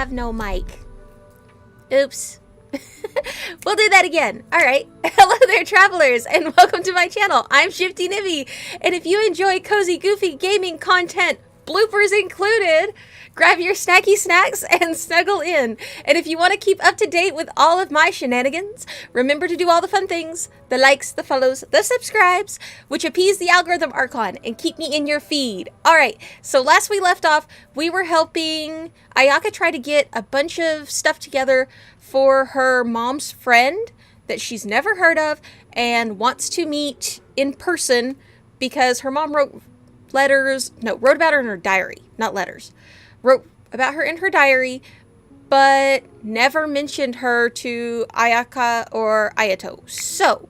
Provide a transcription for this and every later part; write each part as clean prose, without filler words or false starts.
have no mic. Oops. We'll do that again. Alright. Hello there, travelers, and welcome to my channel. I'm Shifty Nibby, and if you enjoy cozy, goofy gaming content, bloopers included, grab your snacky snacks and snuggle in. And if you want to keep up to date with all of my shenanigans, remember to do all the fun things, the likes, the follows, the subscribes, which appease the algorithm Archon and keep me in your feed. Alright, so last we left off, we were helping Ayaka try to get a bunch of stuff together for her mom's friend that she's never heard of and wants to meet in person because her mom wrote about her in her diary, not letters. Wrote about her in her diary, but never mentioned her to Ayaka or Ayato. So,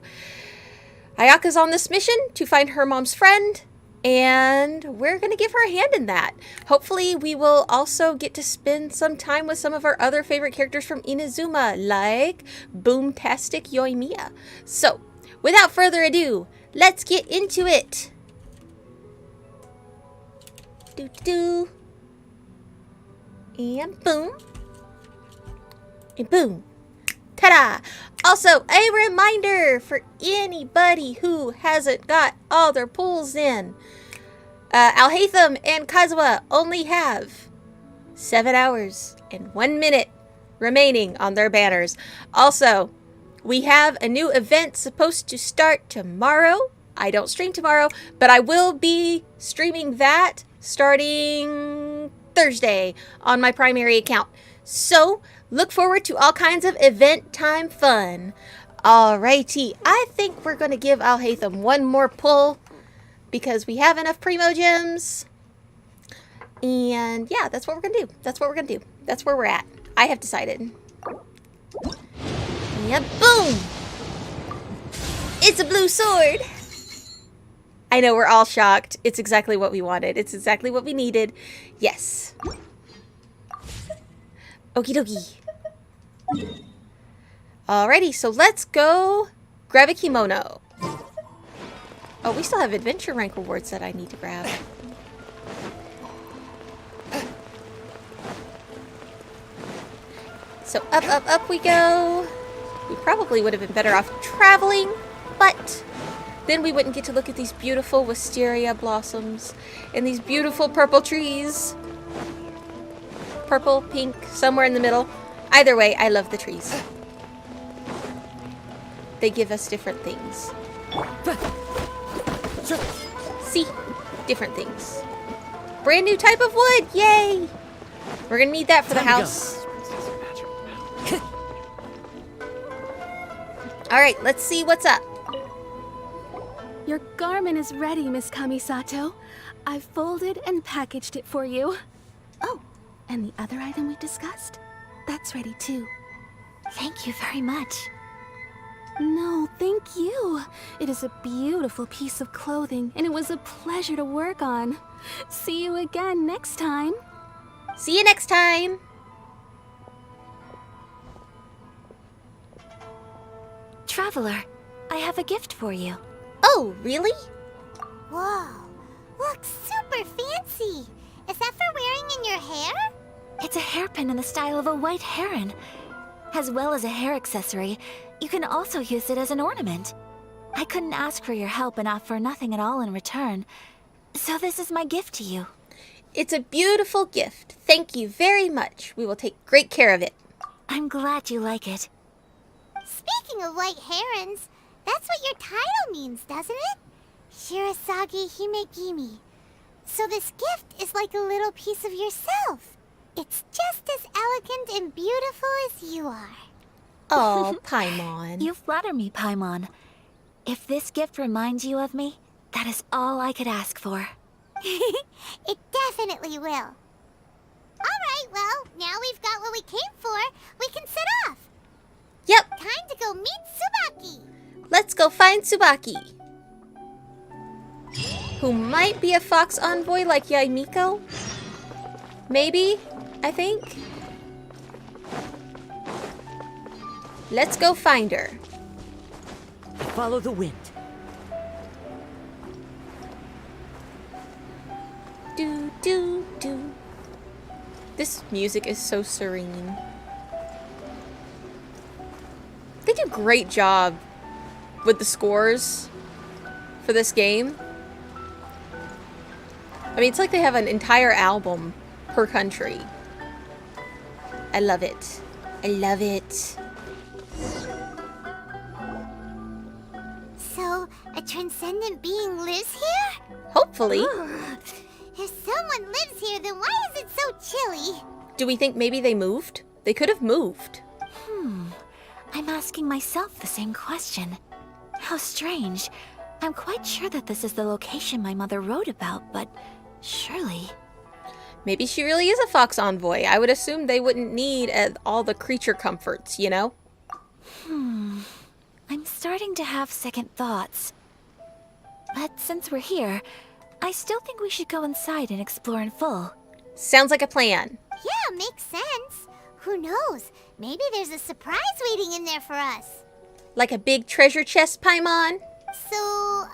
Ayaka's on this mission to find her mom's friend, and we're going to give her a hand in that. Hopefully, we will also get to spend some time with some of our other favorite characters from Inazuma, like Boomtastic Yoimiya. So, without further ado, let's get into it. Do-do-do. And boom. And boom. Ta-da! Also, a reminder for anybody who hasn't got all their pulls in. Alhaitham and Kazuha only have 7 hours and 1 minute remaining on their banners. Also, we have a new event supposed to start tomorrow. I don't stream tomorrow, but I will be streaming that starting Thursday on my primary account. So, look forward to all kinds of event time fun. Alrighty, I think we're going to give Alhaitham one more pull because we have enough Primo Gems. And yeah, that's what we're going to do. That's what we're going to do. That's where we're at. I have decided. Yeah, boom! It's a blue sword! I know, we're all shocked. It's exactly what we wanted. It's exactly what we needed. Yes. Okie dokie. Alrighty, so let's go grab a kimono. Oh, we still have adventure rank rewards that I need to grab. So up we go. We probably would have been better off traveling, but then we wouldn't get to look at these beautiful wisteria blossoms and these beautiful purple trees. Purple, pink, somewhere in the middle. Either way, I love the trees. They give us different things. See? Different things. Brand new type of wood! Yay! We're gonna need that for the house. Alright, let's see what's up. Your garment is ready, Miss Kamisato. I've folded and packaged it for you. Oh, and the other item we discussed? That's ready too. Thank you very much. No, thank you. It is a beautiful piece of clothing, and it was a pleasure to work on. See you again next time. See you next time. Traveler, I have a gift for you. Oh, really? Whoa, looks super fancy. Is that for wearing in your hair? It's a hairpin in the style of a white heron. As well as a hair accessory, you can also use it as an ornament. I couldn't ask for your help and offer nothing at all in return. So this is my gift to you. It's a beautiful gift. Thank you very much. We will take great care of it. I'm glad you like it. Speaking of white herons, that's what your title means, doesn't it? Shirasagi Himegimi. So this gift is like a little piece of yourself. It's just as elegant and beautiful as you are. Oh, Paimon. You flatter me, Paimon. If this gift reminds you of me, that is all I could ask for. It definitely will. Alright, well, now we've got what we came for. We can set off. Yep. Time to go meet Tsubaki. Let's go find Tsubaki. Who might be a fox envoy like Yaimiko? Maybe, I think. Let's go find her. Follow the wind. Do, do, do. This music is so serene. They do a great job with the scores for this game. I mean, it's like they have an entire album per country. I love it. I love it. So, a transcendent being lives here? Hopefully. If someone lives here, then why is it so chilly? Do we think maybe they moved? They could have moved. I'm asking myself the same question. How strange. I'm quite sure that this is the location my mother wrote about, but surely... Maybe she really is a fox envoy. I would assume they wouldn't need all the creature comforts, you know? I'm starting to have second thoughts. But since we're here, I still think we should go inside and explore in full. Sounds like a plan. Yeah, makes sense. Who knows? Maybe there's a surprise waiting in there for us. Like a big treasure chest, Paimon? So,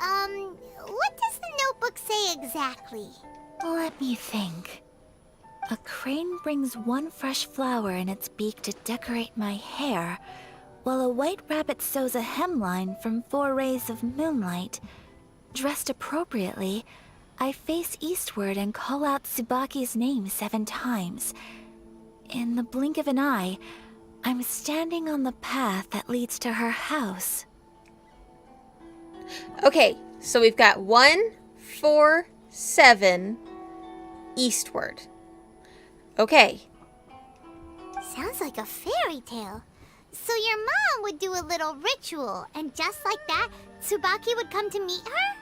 what does the notebook say exactly? Let me think. A crane brings one fresh flower in its beak to decorate my hair, while a white rabbit sews a hemline from 4 rays of moonlight. Dressed appropriately, I face eastward and call out Tsubaki's name 7 times. In the blink of an eye, I'm standing on the path that leads to her house. Okay, so we've got 1, 4, 7 eastward. Okay. Sounds like a fairy tale. So your mom would do a little ritual, and just like that, Tsubaki would come to meet her?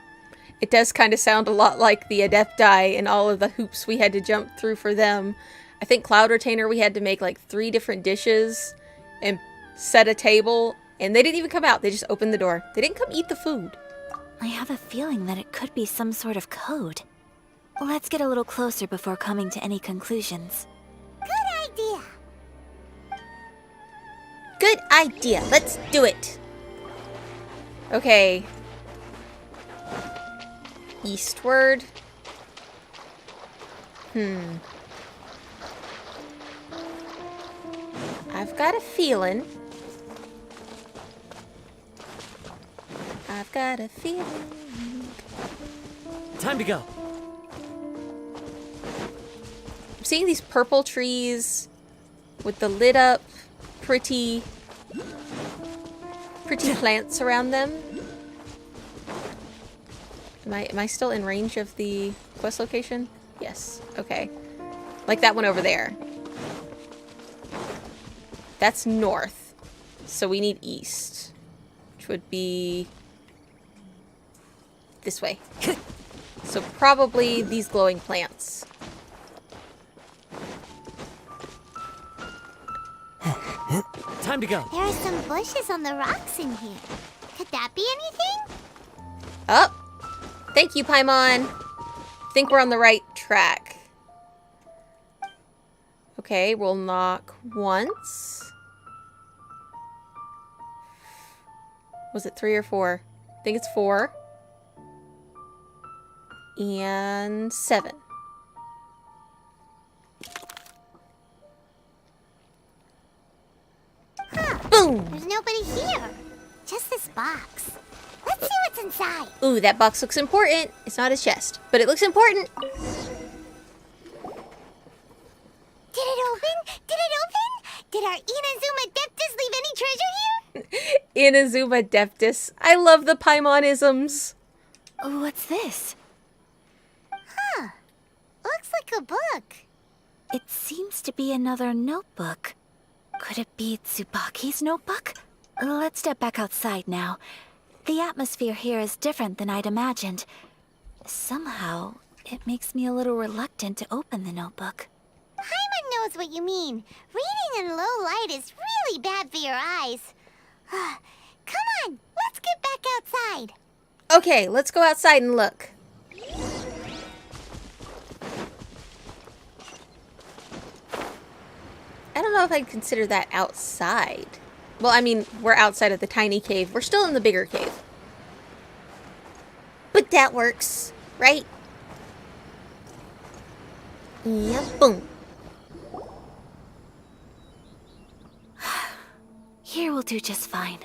It does kind of sound a lot like the Adepti and all of the hoops we had to jump through for them. I think Cloud Retainer, we had to make like 3 different dishes and set a table, and they didn't even come out. They just opened the door. They didn't come eat the food. I have a feeling that it could be some sort of code. Let's get a little closer before coming to any conclusions. Good idea. Good idea. Let's do it. Okay. Eastward. I've got a feeling. I've got a feeling. Time to go. I'm seeing these purple trees with the lit up, pretty plants around them. Am I still in range of the quest location? Yes. Okay. Like that one over there. That's north. So we need east. Which would be this way. So probably these glowing plants. Time to go. There are some bushes on the rocks in here. Could that be anything? Oh! Thank you, Paimon. Think we're on the right track. Okay, we'll knock once. Was it 3 or 4? I think it's 4. And 7. Boom! There's nobody here. Just this box. Let's see what's inside. Ooh, that box looks important. It's not his chest, but it looks important. Did it open? Did it open? Did our Inazuma Deptus leave any treasure here? Inazuma Deptus. I love the Paimonisms. What's this? Looks like a book. It seems to be another notebook. Could it be Tsubaki's notebook? Let's step back outside now. The atmosphere here is different than I'd imagined. Somehow, it makes me a little reluctant to open the notebook. Paimon knows what you mean. Reading in low light is really bad for your eyes. Come on, let's get back outside. Okay, let's go outside and look. I don't know if I'd consider that outside. Well, I mean, we're outside of the tiny cave. We're still in the bigger cave. But that works, right? Yeah, boom. will do just fine.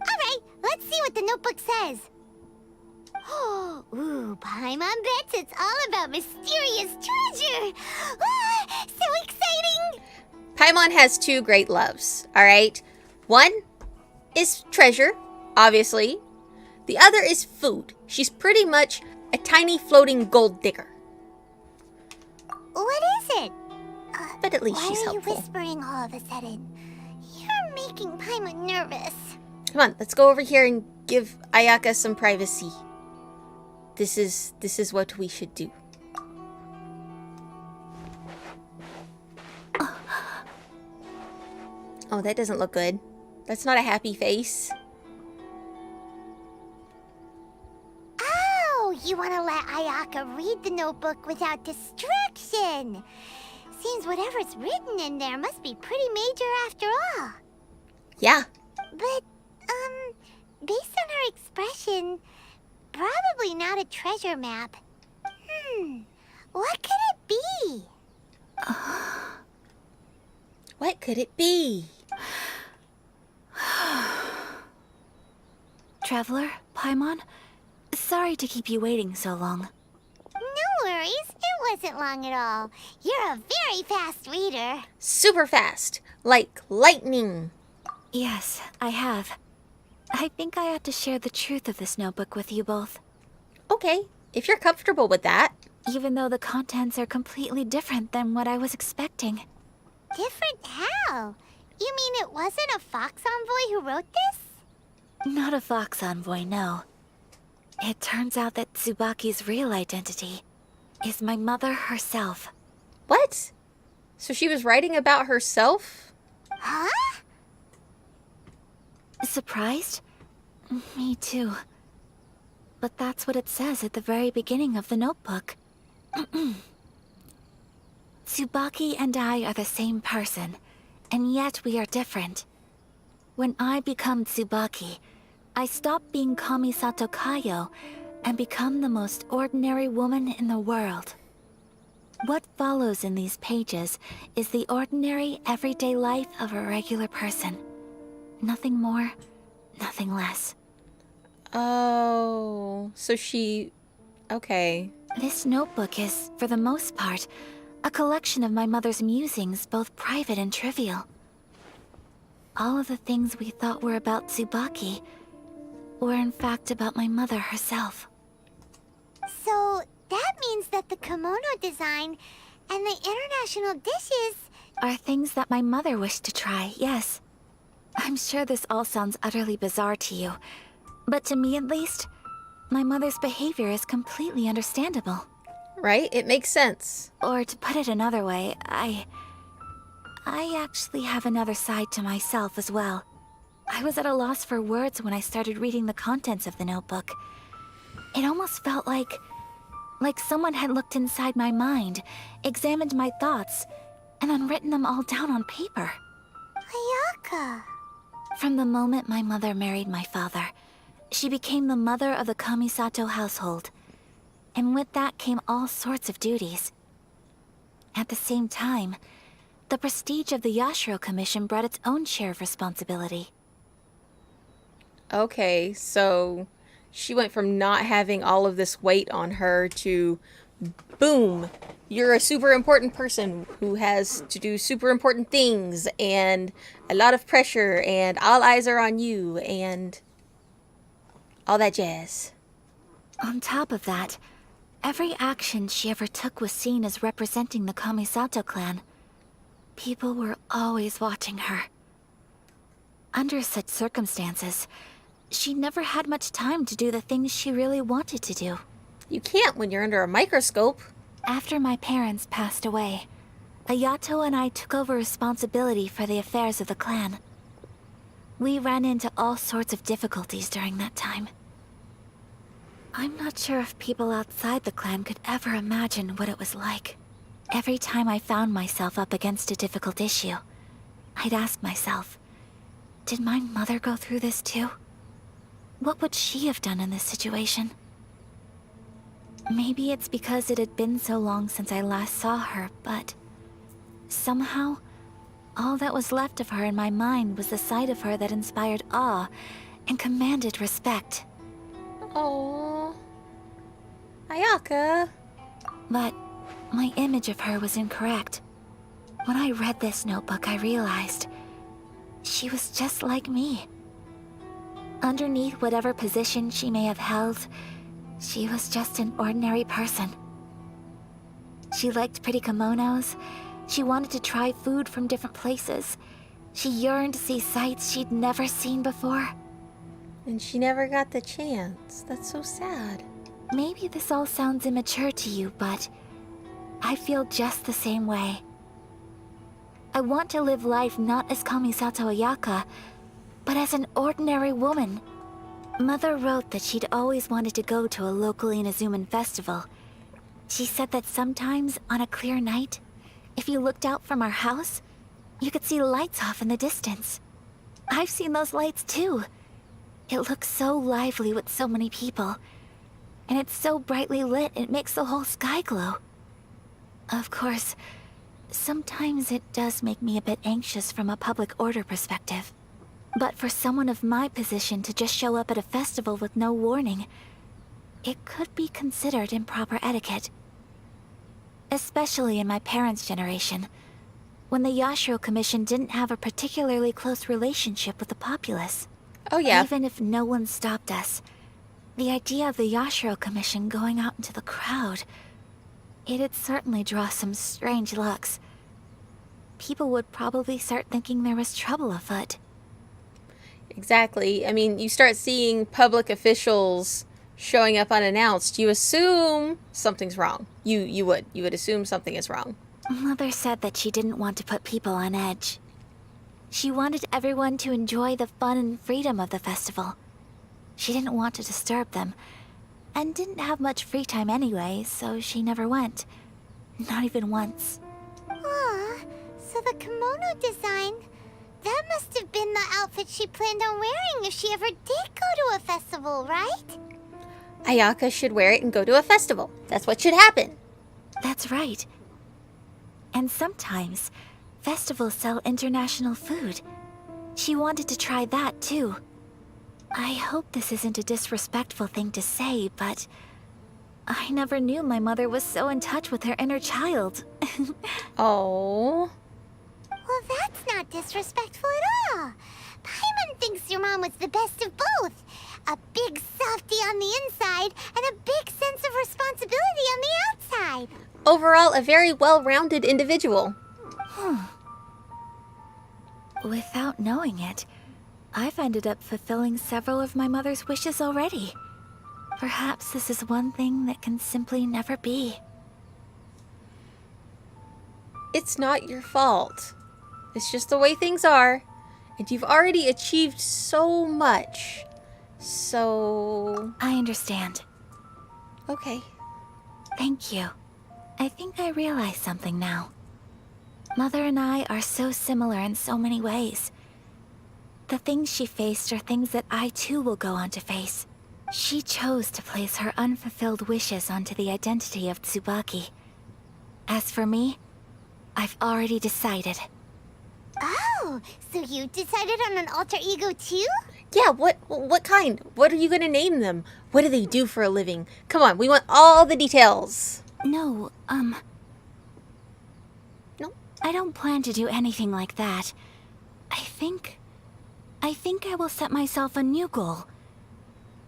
Alright, let's see what the notebook says. Ooh, Paimon bets it's all about mysterious treasure. Ah, so exciting! Paimon has two great loves, alright? One is treasure, obviously. The other is food. She's pretty much a tiny floating gold digger. What is it? But at least she's Why are helpful. you whispering all of a sudden? You're making Paimon nervous. Come on, let's go over here and give Ayaka some privacy. This is what we should do. Oh, that doesn't look good. That's not a happy face. Oh, you want to let Ayaka read the notebook without distraction. Seems whatever's written in there must be pretty major after all. Yeah. But, based on her expression, probably not a treasure map. What could it be? What could it be? Traveler, Paimon, sorry to keep you waiting so long. No worries, it wasn't long at all. You're a very fast reader. Super fast. Like lightning. Yes, I have. I think I ought to share the truth of this notebook with you both. Okay, if you're comfortable with that. Even though the contents are completely different than what I was expecting. Different how? You mean it wasn't a Fox Envoy who wrote this? Not a Fox Envoy, no. It turns out that Tsubaki's real identity is my mother herself. What? So she was writing about herself? Huh? Surprised? Me too. But that's what it says at the very beginning of the notebook. Tsubaki and I are the same person, and yet we are different. When I become Tsubaki, I stop being Kamisato Kayo and become the most ordinary woman in the world. What follows in these pages is the ordinary, everyday life of a regular person. Nothing more, nothing less. Oh, so she... Okay. This notebook is, for the most part, a collection of my mother's musings, both private and trivial. All of the things we thought were about Tsubaki were in fact about my mother herself. So, that means that the kimono design and the international dishes... Are things that my mother wished to try, yes. I'm sure this all sounds utterly bizarre to you, but to me at least, my mother's behavior is completely understandable. Right? It makes sense. Or to put it another way, I actually have another side to myself as well. I was at a loss for words when I started reading the contents of the notebook. It almost felt like someone had looked inside my mind, examined my thoughts, and then written them all down on paper. Ayaka... From the moment my mother married my father, she became the mother of the Kamisato household. And with that came all sorts of duties. At the same time, the prestige of the Yashiro Commission brought its own share of responsibility. Okay, so she went from not having all of this weight on her to, boom, you're a super important person who has to do super important things and a lot of pressure and all eyes are on you and all that jazz. On top of that, every action she ever took was seen as representing the Kamisato clan. People were always watching her. Under such circumstances, she never had much time to do the things she really wanted to do. You can't when you're under a microscope. After my parents passed away, Ayato and I took over responsibility for the affairs of the clan. We ran into all sorts of difficulties during that time. I'm not sure if people outside the clan could ever imagine what it was like. Every time I found myself up against a difficult issue, I'd ask myself, did my mother go through this too? What would she have done in this situation? Maybe it's because it had been so long since I last saw her, but somehow, All that was left of her in my mind was the side of her that inspired awe and commanded respect. Oh, Ayaka. But my image of her was incorrect. When I read this notebook, I realized she was just like me. Underneath whatever position she may have held, she was just an ordinary person. She liked pretty kimonos. She wanted to try food from different places. She yearned to see sights she'd never seen before. And she never got the chance. That's so sad. Maybe this all sounds immature to you, but I feel just the same way. I want to live life not as Kamisato Ayaka, but as an ordinary woman. Mother wrote that she'd always wanted to go to a local Inazuman festival. She said that sometimes, on a clear night, if you looked out from our house, you could see lights off in the distance. I've seen those lights too. It looks so lively with so many people. And it's so brightly lit, it makes the whole sky glow. Of course, sometimes it does make me a bit anxious from a public order perspective. But for someone of my position to just show up at a festival with no warning, it could be considered improper etiquette. Especially in my parents' generation, when the Yashiro Commission didn't have a particularly close relationship with the populace. Oh, yeah. Even if no one stopped us, the idea of the Yashiro Commission going out into the crowd, it'd certainly draw some strange looks. People would probably start thinking there was trouble afoot. Exactly. I mean, you start seeing public officials showing up unannounced, you assume something's wrong. You would assume something is wrong. Mother said that she didn't want to put people on edge. She wanted everyone to enjoy the fun and freedom of the festival. She didn't want to disturb them, and didn't have much free time anyway, so she never went. Not even once. Aw, so the kimono design, that must have been the outfit she planned on wearing if she ever did go to a festival, right? Ayaka should wear it and go to a festival. That's what should happen. That's right. And sometimes, festivals sell international food. She wanted to try that too. I hope this isn't a disrespectful thing to say, but I never knew my mother was so in touch with her inner child. Oh. Well, that's not disrespectful at all. Paimon thinks your mom was the best of both. A big softie on the inside and a big sense of responsibility on the outside. Overall, a very well-rounded individual. Without knowing it, I've ended up fulfilling several of my mother's wishes already. Perhaps this is one thing that can simply never be. It's not your fault. It's just the way things are. And you've already achieved so much. So... I understand. Okay. Thank you. I think I realize something now. Mother and I are so similar in so many ways. The things she faced are things that I too will go on to face. She chose to place her unfulfilled wishes onto the identity of Tsubaki. As for me, I've already decided. Oh, so you decided on an alter ego too? Yeah, what kind? What are you gonna name them? What do they do for a living? Come on, we want all the details. No, No? I don't plan to do anything like that. I think I will set myself a new goal.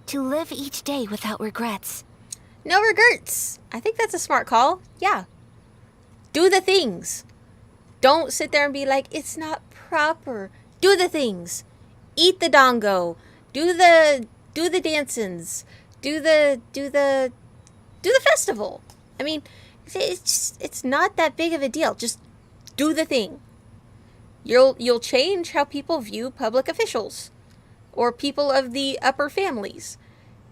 To live each day without regrets. No regrets. I think that's a smart call. Yeah. Do the things. Don't sit there and be like, it's not proper. Do the things. Eat the dango. Do the dancings. Do the festival. I mean, it's not that big of a deal. Just do the thing. You'll change how people view public officials or people of the upper families.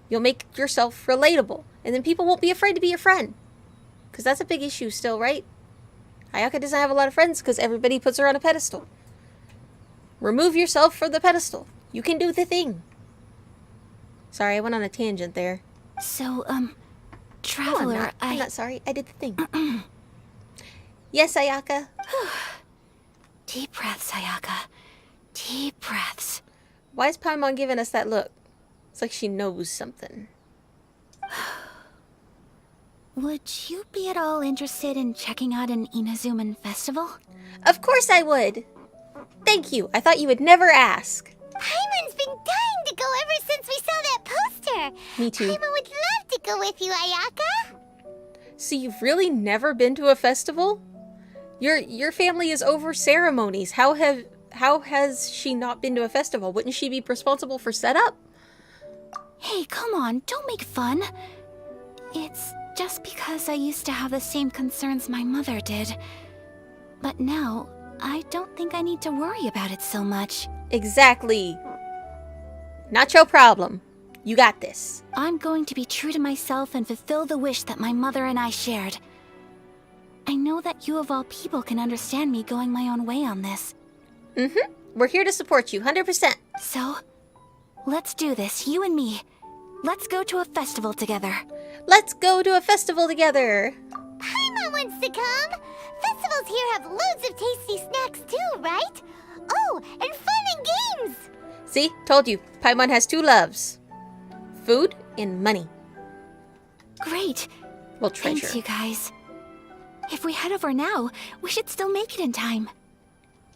You'll make yourself relatable, and then people won't be afraid to be your friend. Because that's a big issue still, right? Ayaka doesn't have a lot of friends because everybody puts her on a pedestal. Remove yourself from the pedestal. You can do the thing. Sorry, I went on a tangent there. So, No, Traveler, I'm not sorry. I did the thing. Yes, Ayaka. Do Deep breaths, Ayaka. Deep breaths. Why is Paimon giving us that look? It's like she knows something. Would you be at all interested in checking out an Inazuman festival? Of course I would. Thank you. I thought you would never ask. Paimon's been dying to go ever since we saw that poster. Me too. Paimon would love to go with you, Ayaka. So you've really never been to a festival? Your family is over ceremonies. How has she not been to a festival? Wouldn't she be responsible for setup? Hey, come on, don't make fun. It's just because I used to have the same concerns my mother did. But now, I don't think I need to worry about it so much. Exactly. Not your problem. You got this. I'm going to be true to myself and fulfill the wish that my mother and I shared. I know that you of all people can understand me going my own way on this. Mm-hmm. We're here to support you, 100%. So, let's do this, you and me. Let's go to a festival together. Let's go to a festival together. Paimon wants to come. Festivals here have loads of tasty snacks too, right? Oh, and fun and games. See? Told you. Paimon has two loves. Food and money. Great. Well, treasure. Thanks, you guys. If we head over now, we should still make it in time.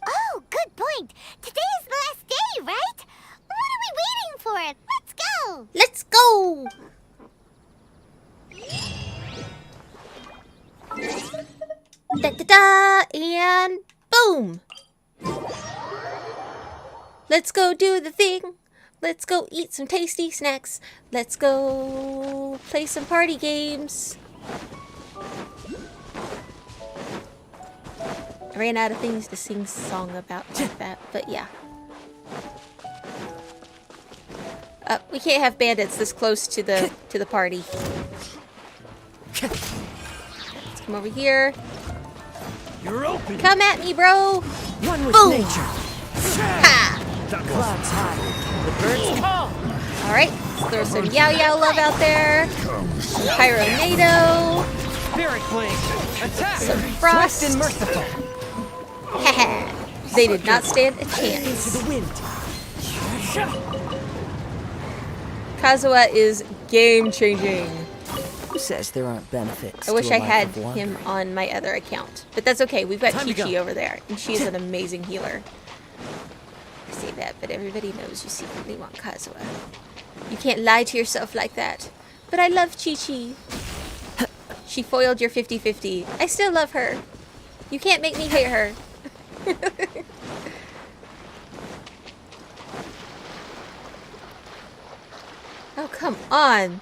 Oh, good point. Today is the last day, right? What are we waiting for? Let's go. Let's go! Da-da-da! And boom! Let's go do the thing. Let's go eat some tasty snacks. Let's go play some party games. I ran out of things to sing a song about like that, but yeah. We can't have bandits this close to the party. Let's come over here. You're open. Come at me, bro! One with Boom. nature. Ha! The clouds high. The birds call. Alright, let's throw some Yao Yao love out there. Some Pyronado. Spirit blade. Attack. Some frost. Swift and merciful. Haha. They did not stand a Into chance. the wind. Kazuha is game-changing. Who says there aren't benefits? I wish to a I life had of wandering? him on my other account. But that's okay, we've got Time to Chi-Chi go. over there. And she is an amazing healer. I say that, but everybody knows you secretly want Kazuha. You can't lie to yourself like that. But I love Chi-Chi. She foiled your 50-50. I still love her. You can't make me hate her. Oh, come on.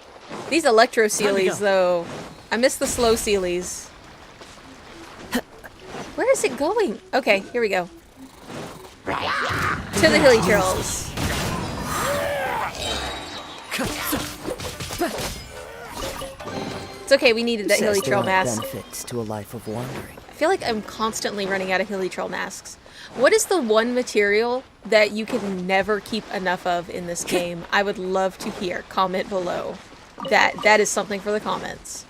These Electro Sealies, go. though. I miss the slow Sealies. Where is it going? Okay, here we go. To the Hilly Turtles. It's okay, we needed Who that says Hilly there Trail aren't mask. benefits to a life of wandering? I feel like I'm constantly running out of Hilly Trail masks. What is the one material that you can never keep enough of in this game? I would love to hear. Comment below. That is something for the comments.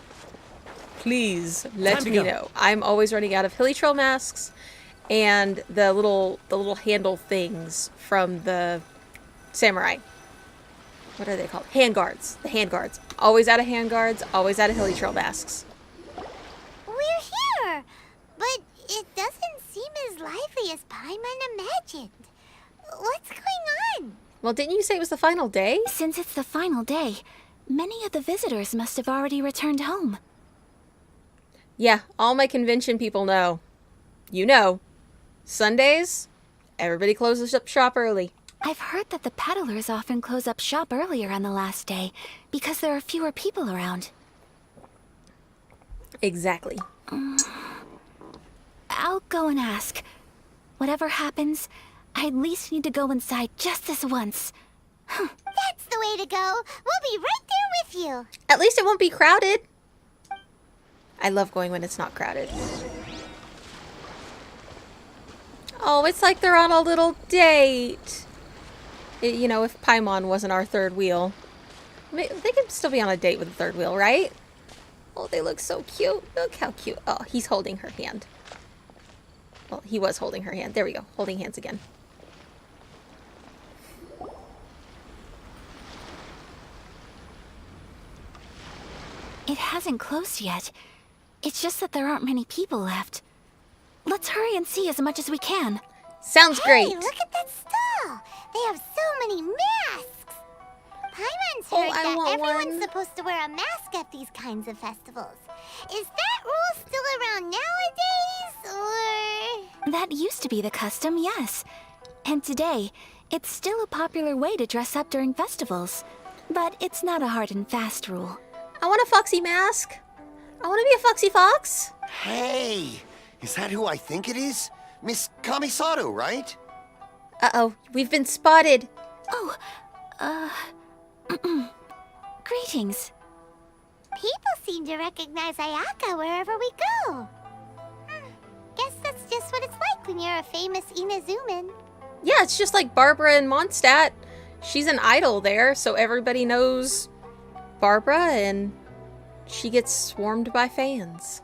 Please let Time to me go. know. I'm always running out of Hilly Trail masks and the little handle things from the samurai. What are they called? Handguards. The handguards. Always out of handguards, always out of Hilly Trail masks. We're here, but it doesn't seem as lively as Paimon imagined. What's going on? Well, didn't you say it was the final day? Since it's the final day, many of the visitors must have already returned home. Yeah, all my convention people know. You know. Sundays, everybody closes up shop early. I've heard that the peddlers often close up shop earlier on the last day because there are fewer people around. Exactly. I'll go and ask. Whatever happens, I at least need to go inside just this once. That's the way to go. We'll be right there with you. At least it won't be crowded. I love going when it's not crowded. Oh, it's like they're on a little date. You know, if Paimon wasn't our third wheel. They could still be on a date with the third wheel, right? Oh, they look so cute. Look how cute. Oh, he's holding her hand. Well, he was holding her hand. There we go. Holding hands again. It hasn't closed yet. It's just that there aren't many people left. Let's hurry and see as much as we can. Sounds great. Hey, look at that stall. They have so many masks. Paimon's Oh, heard I that want everyone's one. supposed to wear a mask at these kinds of festivals. Is that rule still around nowadays, or...? That used to be the custom, yes. And today, it's still a popular way to dress up during festivals. But it's not a hard and fast rule. I want a foxy mask. I want to be a foxy fox. Hey, is that who I think it is? Miss Kamisato, right? Uh-oh, we've been spotted. Oh, greetings. People seem to recognize Ayaka wherever we go. Guess that's just what it's like when you're a famous Inazuman. Yeah, it's just like Barbara and Mondstadt. She's an idol there, so everybody knows Barbara, and she gets swarmed by fans.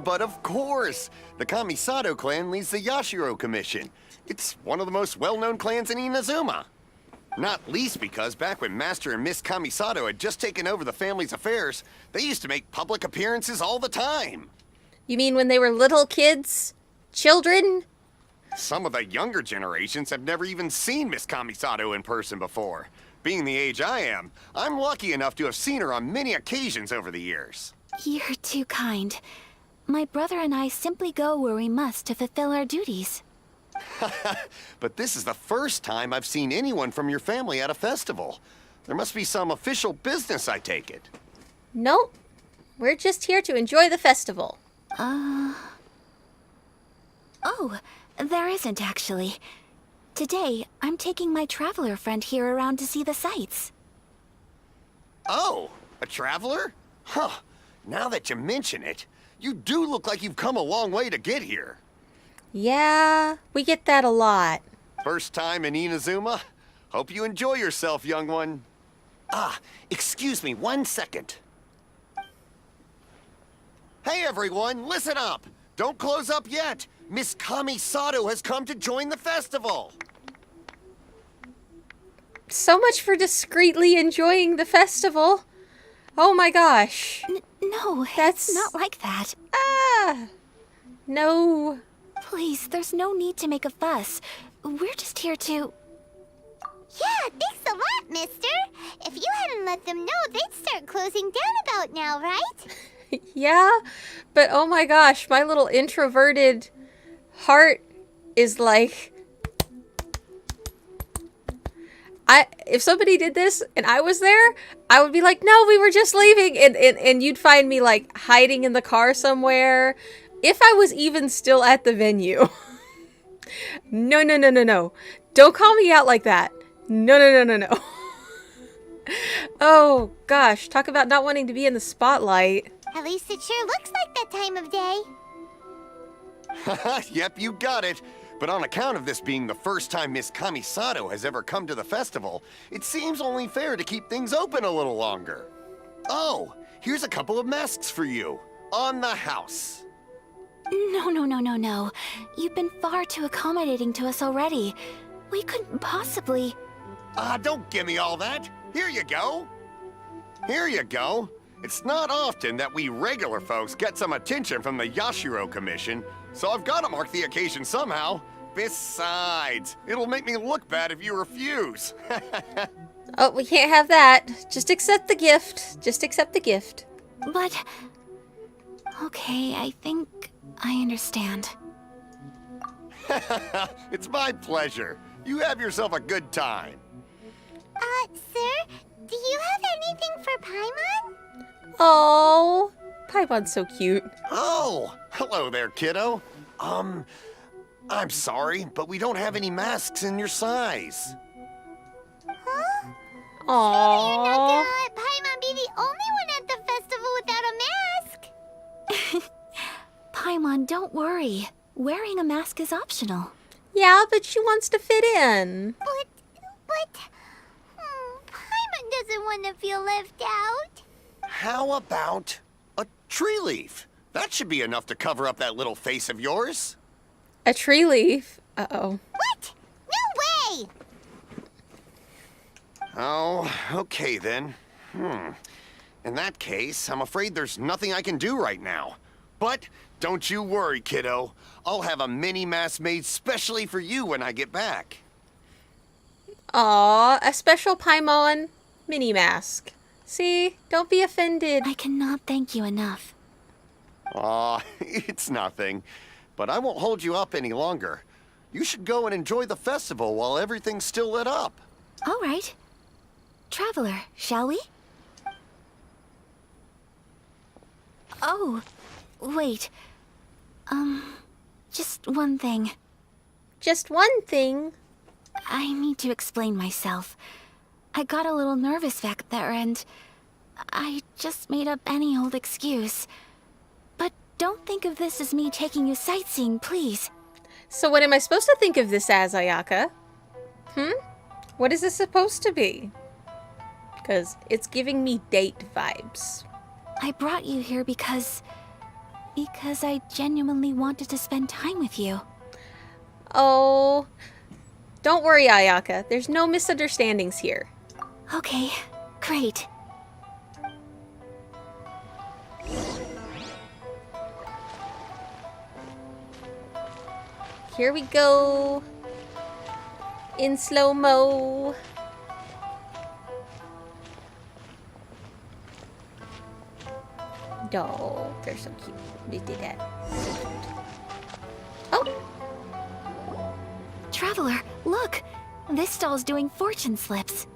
But of course, the Kamisato clan leads the Yashiro Commission. It's one of the most well-known clans in Inazuma. Not least because back when Master and Miss Kamisato had just taken over the family's affairs, they used to make public appearances all the time. You mean when they were little kids? Children? Some of the younger generations have never even seen Miss Kamisato in person before. Being the age I am, I'm lucky enough to have seen her on many occasions over the years. You're too kind. My brother and I simply go where we must to fulfill our duties. But this is the first time I've seen anyone from your family at a festival. There must be some official business, I take it. Nope. We're just here to enjoy the festival. Oh, there isn't actually. Today, I'm taking my traveler friend here around to see the sights. Oh, a traveler? Huh. Now that you mention it, you do look like you've come a long way to get here. Yeah, we get that a lot. First time in Inazuma? Hope you enjoy yourself, young one. Ah, excuse me 1 second. Hey everyone, listen up! Don't close up yet! Miss Kamisato has come to join the festival! So much for discreetly enjoying the festival. Oh my gosh. No, That's- it's not like that. Ah! No. Please, there's no need to make a fuss. We're just here to... Yeah, thanks a lot, mister. If you hadn't let them know, they'd start closing down about now, right? Yeah, but oh my gosh, my little introverted heart is like... if somebody did this and I was there, I would be like, no, we were just leaving. And you'd find me like hiding in the car somewhere. If I was even still at the venue. No, no, no, no, no. Don't call me out like that. No, no, no, no, no. Oh gosh, talk about not wanting to be in the spotlight. At least it sure looks like that time of day. Yep, you got it. But on account of this being the first time Miss Kamisato has ever come to the festival, it seems only fair to keep things open a little longer. Oh, here's a couple of masks for you. On the house. No, no, no, no, no. You've been far too accommodating to us already. We couldn't possibly... Don't give me all that. Here you go. Here you go. It's not often that we regular folks get some attention from the Yashiro Commission, so I've got to mark the occasion somehow. Besides, it'll make me look bad if you refuse. Oh, we can't have that. Just accept the gift. Just accept the gift. But... Okay, I think I understand. It's my pleasure. You have yourself a good time. Sir, do you have anything for Paimon? Oh, Paimon's so cute. Oh, hello there, kiddo. I'm sorry, but we don't have any masks in your size. Huh? You're not Aww. gonna let Paimon be the only one at the festival without a mask? Paimon, don't worry. Wearing a mask is optional. Yeah, but she wants to fit in. But, Paimon doesn't want to feel left out. How about a tree leaf? That should be enough to cover up that little face of yours. A tree leaf? Uh-oh. What? No way! Oh, okay then. In that case, I'm afraid there's nothing I can do right now. But don't you worry, kiddo. I'll have a mini mask made specially for you when I get back. Aw, a special Paimon mini mask. See? Don't be offended. I cannot thank you enough. Aw, it's nothing. But I won't hold you up any longer. You should go and enjoy the festival while everything's still lit up. All right. Traveler, shall we? Oh, wait. Just one thing. Just one thing. I need to explain myself. I got a little nervous back there and I just made up any old excuse. But don't think of this as me taking you sightseeing, please. So what am I supposed to think of this as, Ayaka? What is this supposed to be? Because it's giving me date vibes. I brought you here because I genuinely wanted to spend time with you. Oh, don't worry, Ayaka. There's no misunderstandings here. Okay, great. Here we go. In slow-mo. Oh, they're so cute. They did that. Oh! Traveler, look! This stall's doing fortune slips.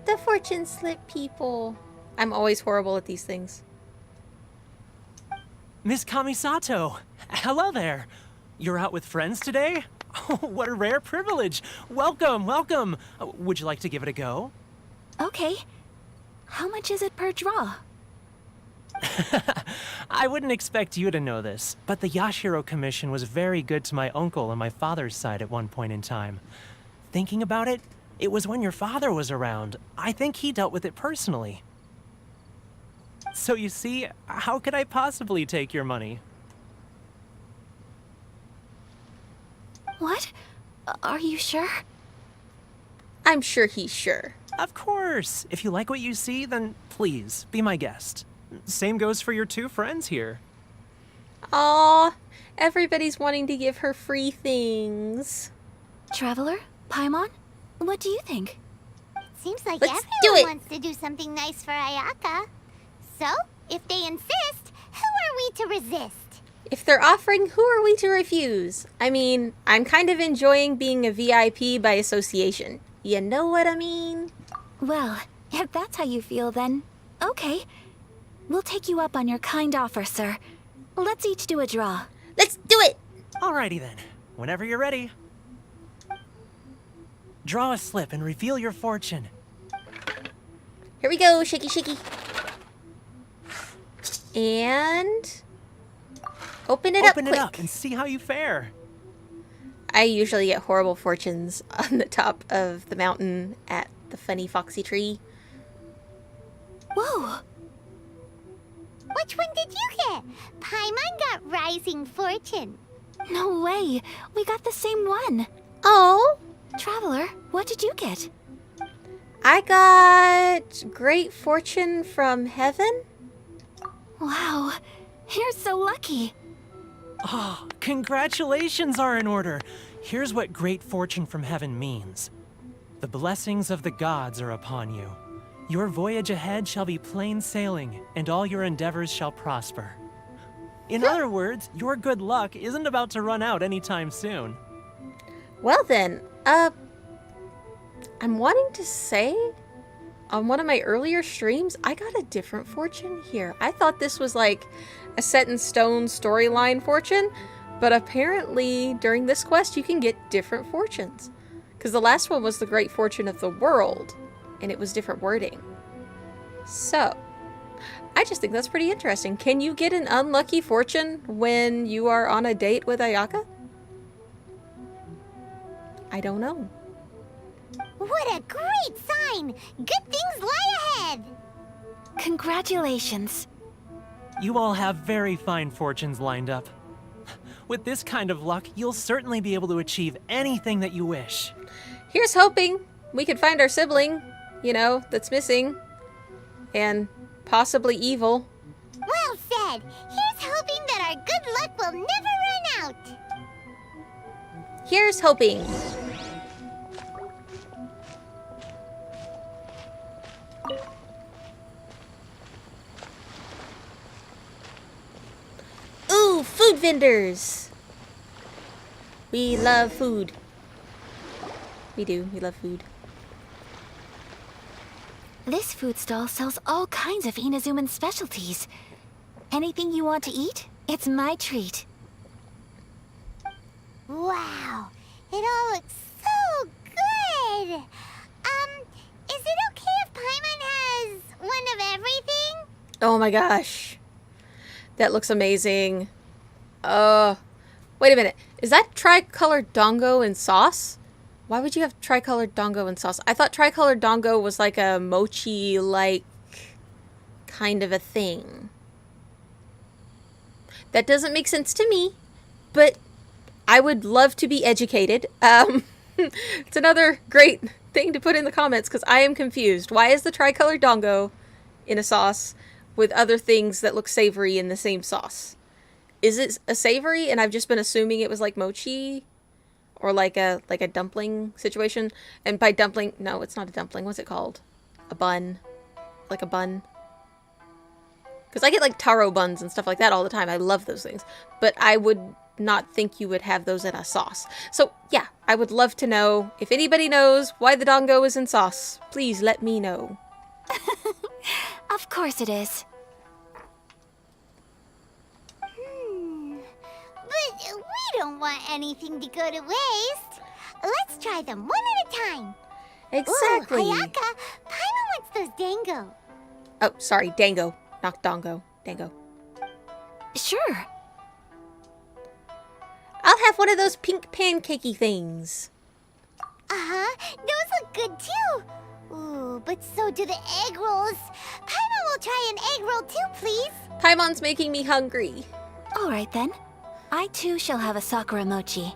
The fortune slip people. I'm always horrible at these things. Miss Kamisato, hello there. You're out with friends today? Oh, what a rare privilege. Welcome, welcome. Would you like to give it a go? Okay. How much is it per draw? I wouldn't expect you to know this, but the Yashiro Commission was very good to my uncle on my father's side at one point in time. Thinking about it, it was when your father was around. I think he dealt with it personally. So you see, how could I possibly take your money? What? Are you sure? I'm sure he's sure. Of course. If you like what you see, then please, be my guest. Same goes for your two friends here. Aw, everybody's wanting to give her free things. Traveler? Paimon? What do you think? Seems like Let's do everyone it. wants to do something nice for Ayaka. So, if they insist, who are we to resist? If they're offering, who are we to refuse? I mean, I'm kind of enjoying being a VIP by association. You know what I mean? Well, if that's how you feel, then okay. We'll take you up on your kind offer, sir. Let's each do a draw. Let's do it! Alrighty then, whenever you're ready. Draw a slip and reveal your fortune. Here we go, shaky shaky. And open it Open up it quick. up and see how you fare. I usually get horrible fortunes on the top of the mountain at the funny foxy tree. Whoa! Which one did you get? Paimon got Rising Fortune. No way! We got the same one! Oh, Traveler, what did you get? I got Great Fortune from Heaven. Wow, you're so lucky. Oh, congratulations are in order. Here's what great fortune from heaven means. The blessings of the gods are upon you. Your voyage ahead shall be plain sailing, and all your endeavors shall prosper. In other words, your good luck isn't about to run out anytime soon. Well then, I'm wanting to say, on one of my earlier streams, I got a different fortune here. I thought this was like a set-in-stone storyline fortune, but apparently during this quest you can get different fortunes. Because the last one was the Great Fortune of the World, and it was different wording. So, I just think that's pretty interesting. Can you get an unlucky fortune when you are on a date with Ayaka? I don't know. What a great sign! Good things lie ahead! Congratulations. You all have very fine fortunes lined up. With this kind of luck, you'll certainly be able to achieve anything that you wish. Here's hoping we could find our sibling, you know, that's missing. And possibly evil. Well said. Here's hoping that our good luck will never run out. Here's hoping. Ooh, food vendors. We love food. We do. We love food. This food stall sells all kinds of Inazuman specialties. Anything you want to eat, it's my treat. Wow, it all looks so good. Is it okay if Paimon has one of everything? Oh my gosh. That looks amazing. Wait a minute. Is that tricolored dongo and sauce? Why would you have tricolored dongo and sauce? I thought tricolored dongo was like a mochi-like kind of a thing. That doesn't make sense to me, but I would love to be educated. It's another great thing to put in the comments because I am confused. Why is the tricolored dongo in a sauce with other things that look savory in the same sauce? Is it a savory and I've just been assuming it was like mochi or like a dumpling situation? And by dumpling, no, it's not a dumpling. What's it called? A bun. Like a bun. Because I get like taro buns and stuff like that all the time. I love those things. But I would not think you would have those in a sauce. So yeah, I would love to know if anybody knows why the dongo is in sauce. Please let me know. Of course it is. But we don't want anything to go to waste. Let's try them one at a time. Exactly. Ooh, Ayaka, Paimon wants those dango. Oh, sorry, dango, not dongo. Dango. Sure. I'll have one of those pink pancakey things. Uh-huh, those look good too. Ooh, but so do the egg rolls. Paimon will try an egg roll too, please. Paimon's making me hungry. All right then. I too shall have a sakura mochi.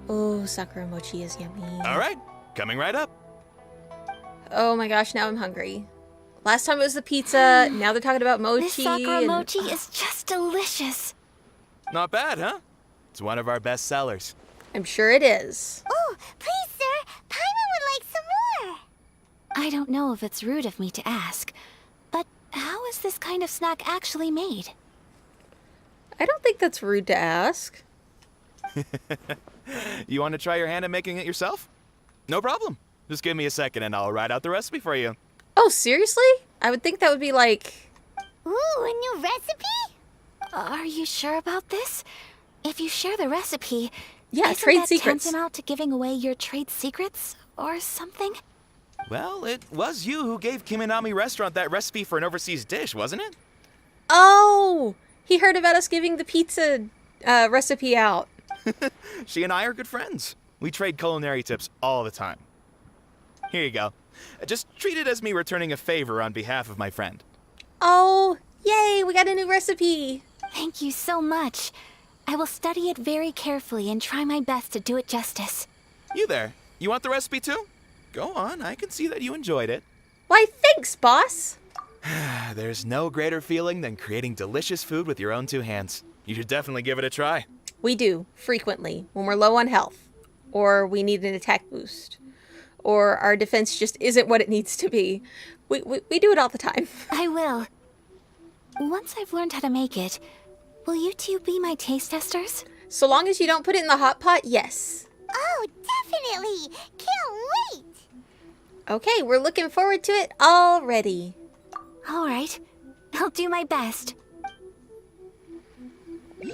Oh, sakura mochi is yummy. All right, coming right up. Oh my gosh, now I'm hungry. Last time it was the pizza, now they're talking about mochi. This sakura and- mochi is just delicious. Not bad, huh? It's one of our best sellers. I'm sure it is. Oh, please, sir. Paimon would like some more. I don't know if it's rude of me to ask, but how is this kind of snack actually made? I don't think that's rude to ask. You want to try your hand at making it yourself? No problem. Just give me a second and I'll write out the recipe for you. Oh, seriously? I would think that would be like... Ooh, a new recipe? Are you sure about this? If you share the recipe, Yeah, isn't trade that secrets. tantamount to giving away your trade secrets or something? Well, it was you who gave Kiminami Restaurant that recipe for an overseas dish, wasn't it? Oh! He heard about us giving the pizza recipe out. She and I are good friends. We trade culinary tips all the time. Here you go. Just treat it as me returning a favor on behalf of my friend. Oh, yay, we got a new recipe. Thank you so much. I will study it very carefully and try my best to do it justice. You there. You want the recipe too? Go on, I can see that you enjoyed it. Why, thanks, boss. There's no greater feeling than creating delicious food with your own two hands. You should definitely give it a try. We do, frequently, when we're low on health, or we need an attack boost, or our defense just isn't what it needs to be. We do it all the time. I will. Once I've learned how to make it, will you two be my taste testers? So long as you don't put it in the hot pot, yes. Oh, definitely. Can't wait. Okay, we're looking forward to it already. All right. I'll do my best. And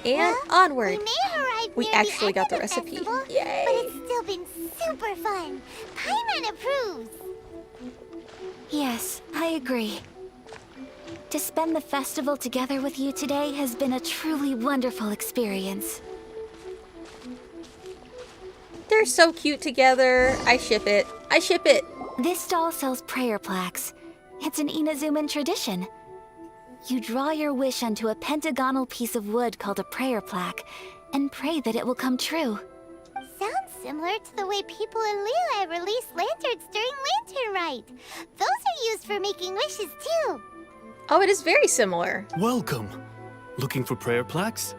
We onward. may have arrived We near actually the end got the of recipe. festival, Yay. But it's still been super fun. Paimon approves. Yes, I agree. To spend the festival together with you today has been a truly wonderful experience. They're so cute together. I ship it. I ship it. This stall sells prayer plaques. It's an Inazuman tradition. You draw your wish onto a pentagonal piece of wood called a prayer plaque and pray that it will come true. Sounds similar to the way people in Liyue release lanterns during Lantern Rite. Those are used for making wishes too. Oh, it is very similar. Welcome. Looking for prayer plaques?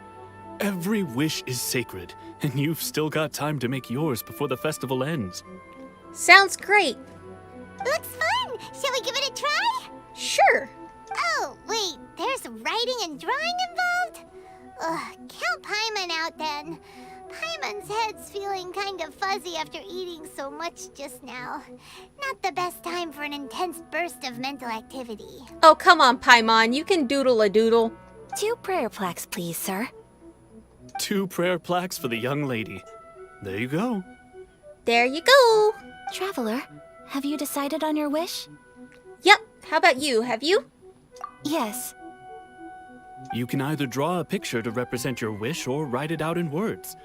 Every wish is sacred, and you've still got time to make yours before the festival ends. Sounds great. Looks fun! Shall we give it a try? Sure. Oh, wait, there's writing and drawing involved? Ugh, count Paimon out then. Paimon's head's feeling kind of fuzzy after eating so much just now. Not the best time for an intense burst of mental activity. Oh, come on, Paimon. You can doodle a doodle. 2 prayer plaques, please, sir. 2 prayer plaques for the young lady. There you go. There you go. Traveler, have you decided on your wish? Yep. How about you? Have you? Yes. You can either draw a picture to represent your wish or write it out in words.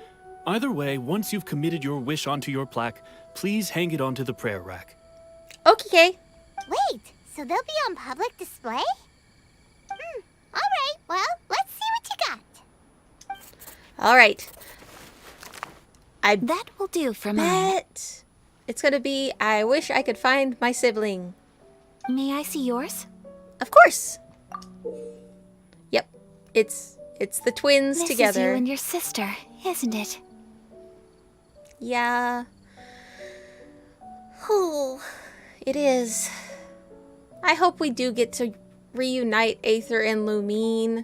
Either way, once you've committed your wish onto your plaque, please hang it onto the prayer rack. Okay. Wait, so they'll be on public display? Alright, well, let's see what you got. All right. I That will do for mine. bet it's going to be, I wish I could find my sibling. May I see yours? Of course. Yep. It's the twins This together. is you and your sister, isn't it? Yeah. Oh, it is. I hope we do get to reunite Aether and Lumine,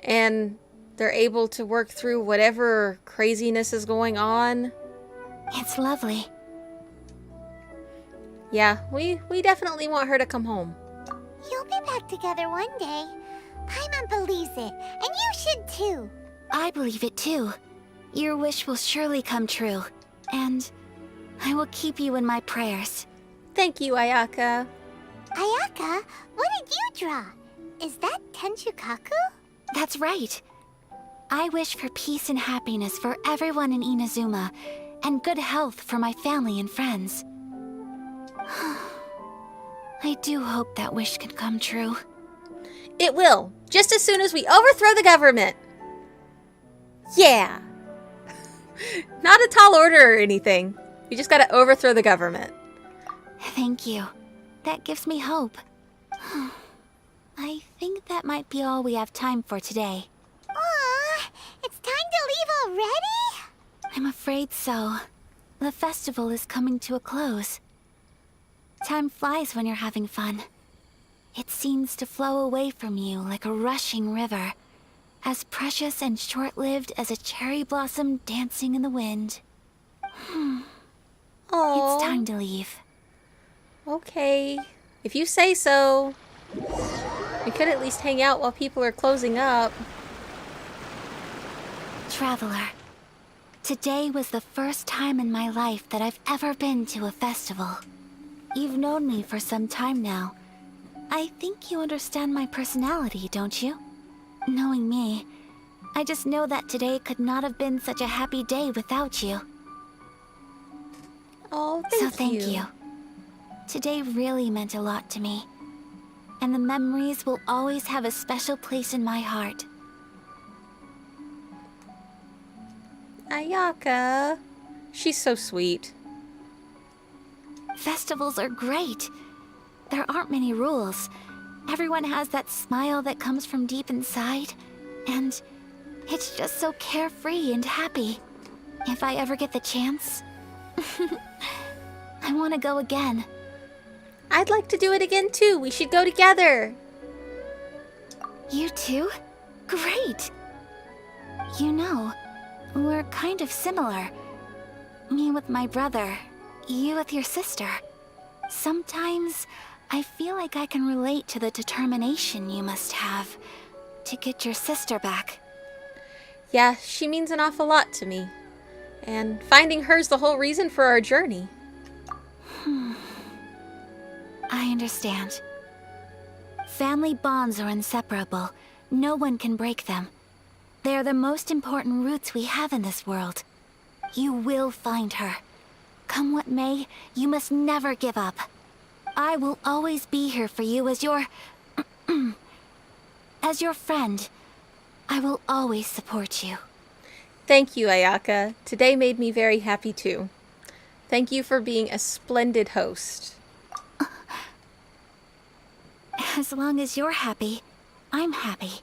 and they're able to work through whatever craziness is going on. It's lovely. Yeah, we definitely want her to come home. You'll be back together one day. Paimon believes it, and you should too. I believe it too. Your wish will surely come true. And I will keep you in my prayers. Thank you, Ayaka. Ayaka, what did you draw? Is that Tenchukaku? That's right. I wish for peace and happiness for everyone in Inazuma, and good health for my family and friends. I do hope that wish can come true. It will, just as soon as we overthrow the government. Yeah. Not a tall order or anything. We just gotta overthrow the government. Thank you. That gives me hope. I think that might be all we have time for today. Aw, it's time to leave already? I'm afraid so. The festival is coming to a close. Time flies when you're having fun. It seems to flow away from you like a rushing river, as precious and short-lived as a cherry blossom dancing in the wind. Oh. It's time to leave. Okay. If you say so. We could at least hang out while people are closing up. Traveler, today was the first time in my life that I've ever been to a festival. You've known me for some time now. I think you understand my personality, don't you? Knowing me, I just know that today could not have been such a happy day without you. Oh, So thank you. Today really meant a lot to me. And the memories will always have a special place in my heart. Ayaka. She's so sweet. Festivals are great. There aren't many rules. Everyone has that smile that comes from deep inside. And it's just so carefree and happy. If I ever get the chance, I want to go again. I'd like to do it again too. We should go together. You too? Great! You know, we're kind of similar. Me with my brother, you with your sister. Sometimes I feel like I can relate to the determination you must have to get your sister back. Yeah, she means an awful lot to me. And finding her's the whole reason for our journey. I understand. Family bonds are inseparable. No one can break them. They are the most important roots we have in this world. You will find her. Come what may, you must never give up. I will always be here for you as your... as your friend. I will always support you. Thank you, Ayaka. Today made me very happy too. Thank you for being a splendid host. As long as you're happy, I'm happy.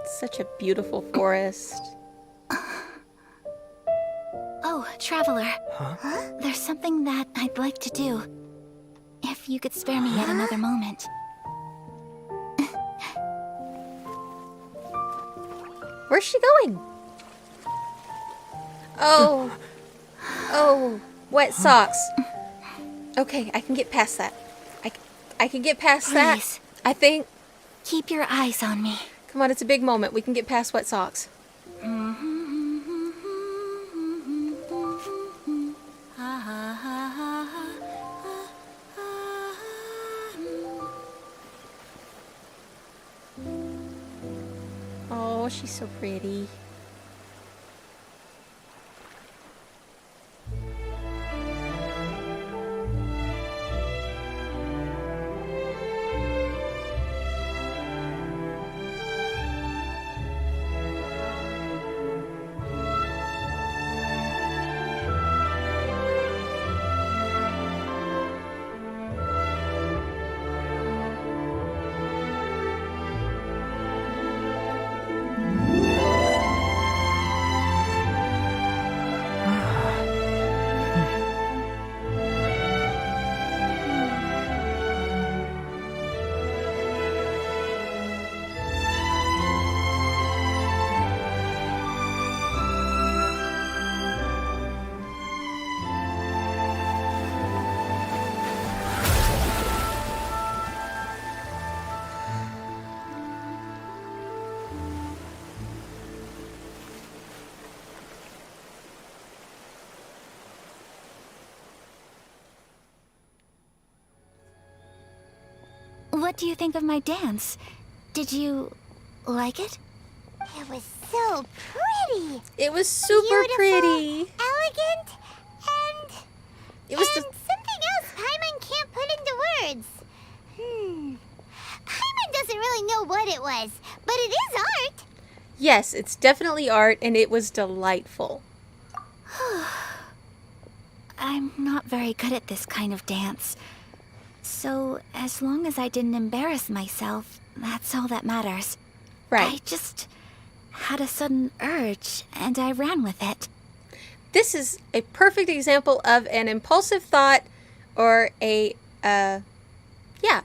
Such a beautiful forest. Oh, Traveler. Huh? There's something that I'd like to do. If you could spare me yet another moment. Where's she going? Oh. Oh, wet socks. Okay, I can get past that. I can get past that. Please. I think. Keep your eyes on me. Come on, it's a big moment. We can get past wet socks. Oh, she's so pretty. What do you think of my dance? Did you like it? It was so pretty. It was super Beautiful, pretty. elegant, and It was and something else Paimon can't put into words. Paimon doesn't really know what it was, but it is art. Yes, it's definitely art, and it was delightful. I'm not very good at this kind of dance. So, as long as I didn't embarrass myself, that's all that matters. Right. I just had a sudden urge, and I ran with it. This is a perfect example of an impulsive thought, or an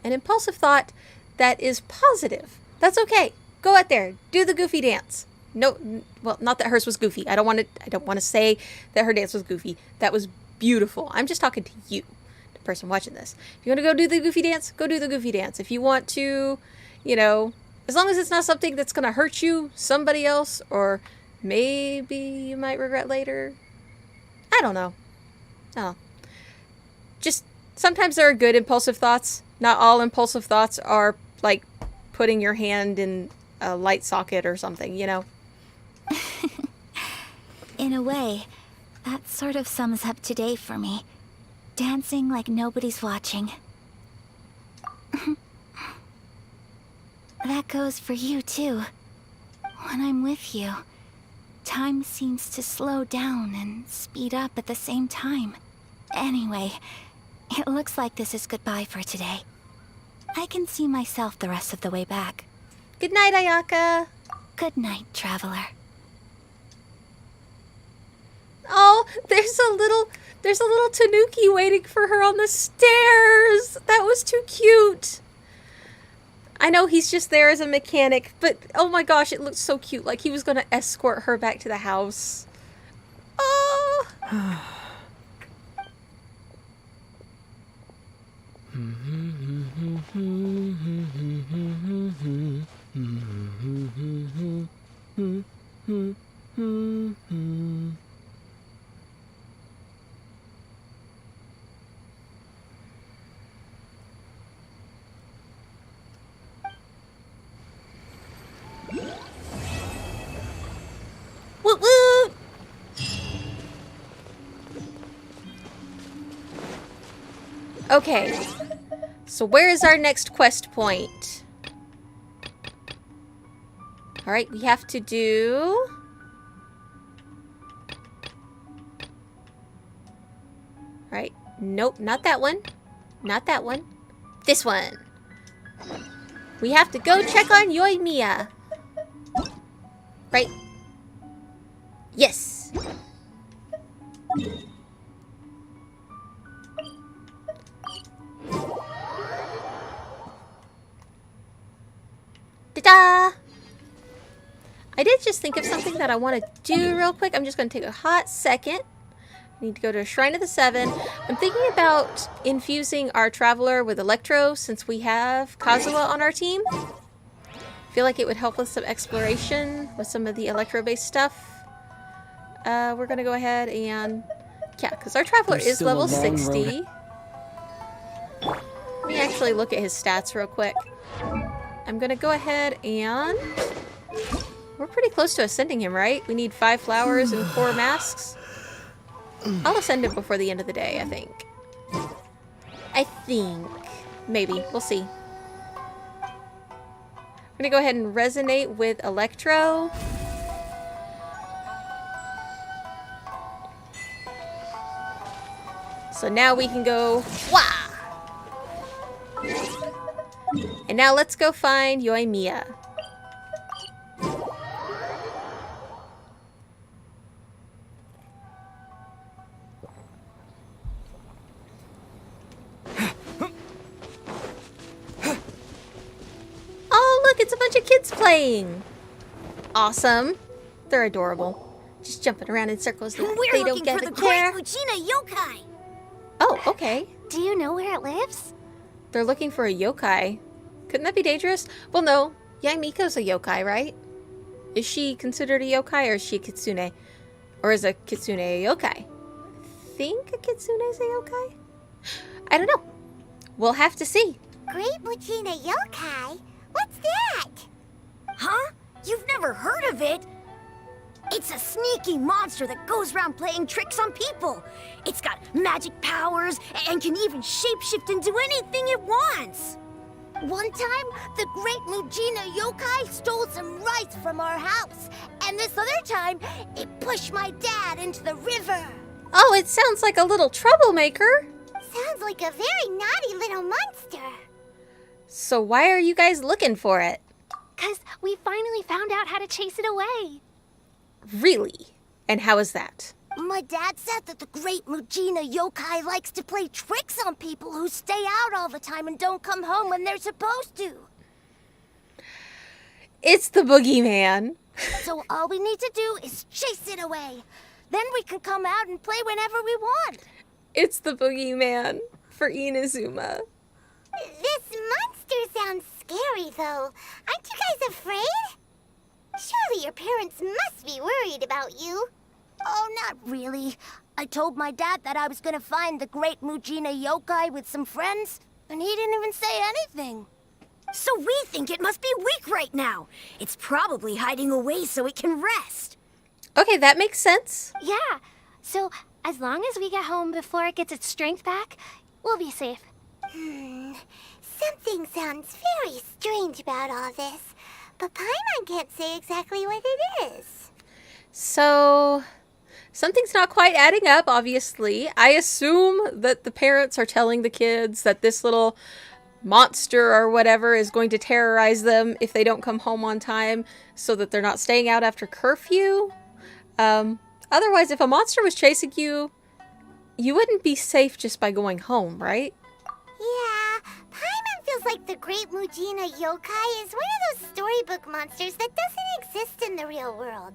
impulsive thought that is positive. That's okay. Go out there, do the goofy dance. No, well, not that hers was goofy. I don't want to say that her dance was goofy. That was beautiful. I'm just talking to you, the person watching this. If you want to go do the goofy dance, go do the goofy dance. If you want to, as long as it's not something that's going to hurt you, somebody else, or maybe you might regret later. I don't know. Oh. Just sometimes there are good impulsive thoughts. Not all impulsive thoughts are like putting your hand in a light socket or something, In a way, that sort of sums up today for me. Dancing like nobody's watching. That goes for you, too. When I'm with you, time seems to slow down and speed up at the same time. Anyway, it looks like this is goodbye for today. I can see myself the rest of the way back. Good night, Ayaka. Good night, Traveler. Oh, there's a little tanuki waiting for her on the stairs. That was too cute. I know he's just there as a mechanic, but oh my gosh, it looked so cute. Like he was going to escort her back to the house. Oh. Okay. So where is our next quest point? Alright, we have to do... Alright. Nope, not that one. Not that one. This one. We have to go check on Yoimiya. Right. Yes. Ta-da! I did just think of something that I want to do real quick. I'm just going to take a hot second. I need to go to a Shrine of the Seven. I'm thinking about infusing our Traveler with Electro since we have Kazuha on our team. I feel like it would help with some exploration with some of the Electro-based stuff. We're going to go ahead and... Yeah, because our Traveler There's is still level a long 60. Let me actually look at his stats real quick. I'm going to go ahead and... We're pretty close to ascending him, right? We need 5 flowers and 4 masks. I'll ascend him before the end of the day, I think. Maybe. We'll see. I'm going to go ahead and resonate with Electro. So now we can go... Wah! And now let's go find Yoimiya. Oh, look, it's a bunch of kids playing. Awesome. They're adorable. Just jumping around in circles. We're they looking don't get for to the care. Great Mujina Yokai. Oh, okay. Do you know where it lives? They're looking for a yokai. Couldn't that be dangerous? Well, no. Yang Miko's a yokai, right? Is she considered a yokai or is she a kitsune? Or is a kitsune a yokai? I think a kitsune is a yokai? I don't know. We'll have to see. Great Mujina Yokai? What's that? Huh? You've never heard of it? It's a sneaky monster that goes around playing tricks on people. It's got magic powers and can even shapeshift into anything it wants. One time, the Great Mujina Yokai stole some rice from our house. And this other time, it pushed my dad into the river. Oh, it sounds like a little troublemaker. Sounds like a very naughty little monster. So why are you guys looking for it? 'Cause we finally found out how to chase it away. Really? And how is that? My dad said that the Great Mujina Yokai likes to play tricks on people who stay out all the time and don't come home when they're supposed to. It's the boogeyman. So all we need to do is chase it away. Then we can come out and play whenever we want. It's the boogeyman for Inazuma. This monster sounds scary, though. Aren't you guys afraid? Surely your parents must be worried about you. Oh, not really. I told my dad that I was gonna find the Great Mujina Yokai with some friends, and he didn't even say anything. So we think it must be weak right now. It's probably hiding away so it can rest. Okay, that makes sense. Yeah. So as long as we get home before it gets its strength back, we'll be safe. Something sounds very strange about all this, but Paimon can't say exactly what it is. So, something's not quite adding up, obviously. I assume that the parents are telling the kids that this little monster or whatever is going to terrorize them if they don't come home on time so that they're not staying out after curfew. Otherwise, if a monster was chasing you, you wouldn't be safe just by going home, right? Yeah, Paimon feels like the Great Mujina Yokai is one of those storybook monsters that doesn't exist in the real world.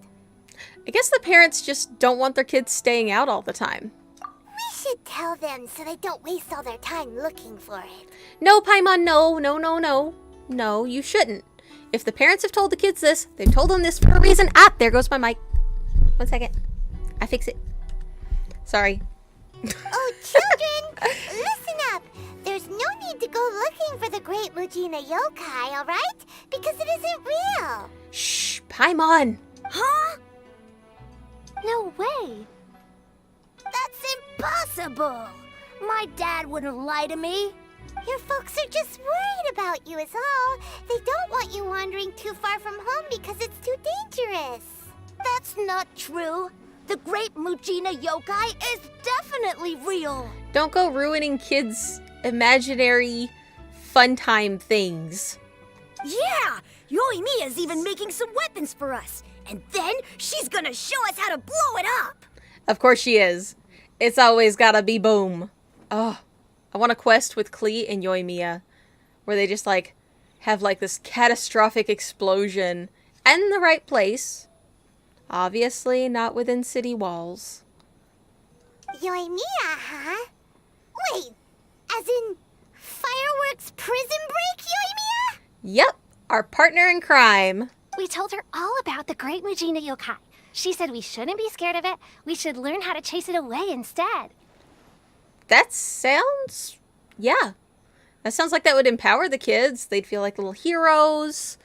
I guess the parents just don't want their kids staying out all the time. We should tell them so they don't waste all their time looking for it. No, Paimon, no. No, you shouldn't. If the parents have told the kids this, they've told them this for a reason. Ah, there goes my mic. 1 second. I fix it. Sorry. Oh, children, listen up. There's no need to go looking for the Great Mujina Yokai, all right? Because it isn't real. Shh, Paimon. Huh? No way. That's impossible. My dad wouldn't lie to me. Your folks are just worried about you is all. They don't want you wandering too far from home because it's too dangerous. That's not true. The Great Mujina Yokai is definitely real. Don't go ruining kids' imaginary fun time things. Yeah! Yoimiya's even making some weapons for us. And then she's gonna show us how to blow it up! Of course she is. It's always gotta be boom. Oh, I want a quest with Klee and Yoimiya where they just like have like this catastrophic explosion and in the right place. Obviously not within city walls. Yoimiya, huh? Wait, as in fireworks prison break, Yoimiya? Yep, our partner in crime. We told her all about the Great Mujina Yokai. She said we shouldn't be scared of it. We should learn how to chase it away instead. That sounds... yeah. That sounds like that would empower the kids. They'd feel like little heroes.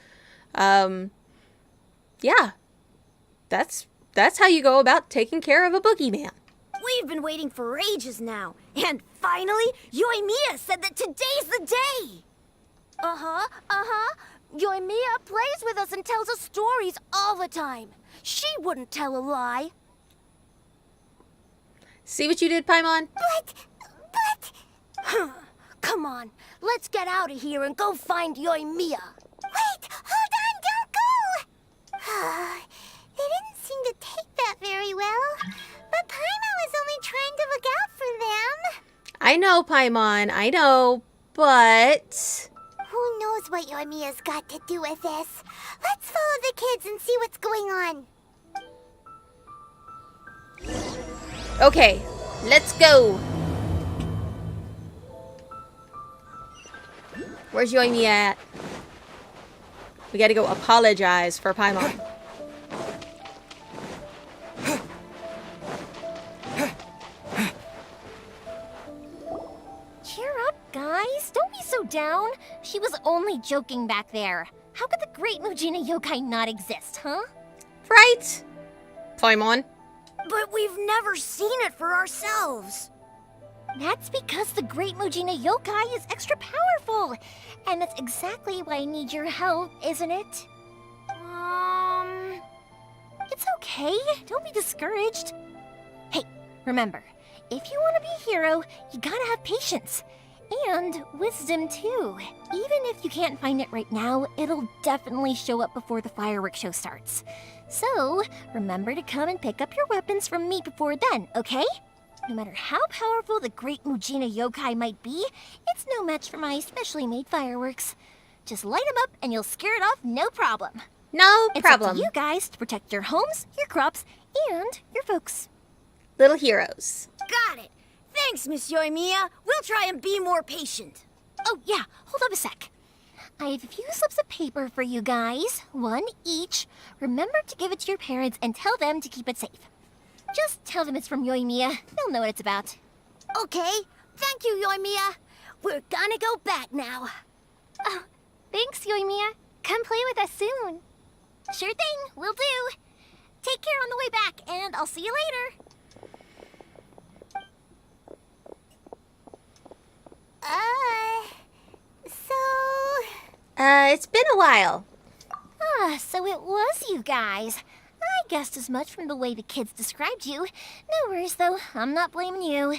Yeah. That's how you go about taking care of a boogeyman. We've been waiting for ages now. And finally, Yoimiya said that today's the day! Yoimiya plays with us and tells us stories all the time. She wouldn't tell a lie. See what you did, Paimon? But... Come on, let's get out of here and go find Yoimiya. Wait, hold on, don't go! They didn't seem to take that very well. But Paimon was only trying to look out for them. I know, Paimon, I know, but... Who knows what Yoimiya's got to do with this? Let's follow the kids and see what's going on. Okay, let's go. Where's Yoimiya at? We gotta go apologize for Paimon. Cheer up, guys. Don't be so down. She was only joking back there. How could the Great Mujina Yokai not exist, huh? Right? Paimon. But we've never seen it for ourselves. That's because the Great Mujina Yokai is extra powerful. And that's exactly why I need your help, isn't it? It's okay. Don't be discouraged. Hey, remember, if you want to be a hero, you gotta have patience. And wisdom, too. Even if you can't find it right now, it'll definitely show up before the fireworks show starts. So, remember to come and pick up your weapons from me before then, okay? No matter how powerful the Great Mujina Yokai might be, it's no match for my specially made fireworks. Just light them up and you'll scare it off no problem. No It's problem. up to you guys to protect your homes, your crops, and your folks. Little heroes. Got it. Thanks, Miss Yoimiya. We'll try and be more patient. Oh, yeah, hold up a sec. I have a few slips of paper for you guys, one each. Remember to give it to your parents and tell them to keep it safe. Just tell them it's from Yoimiya. They'll know what it's about. Okay, thank you, Yoimiya. We're gonna go back now. Oh, thanks, Yoimiya. Come play with us soon. Sure thing, will do. Take care on the way back, and I'll see you later. It's been a while. Ah, so it was you guys. I guessed as much from the way the kids described you. No worries, though. I'm not blaming you.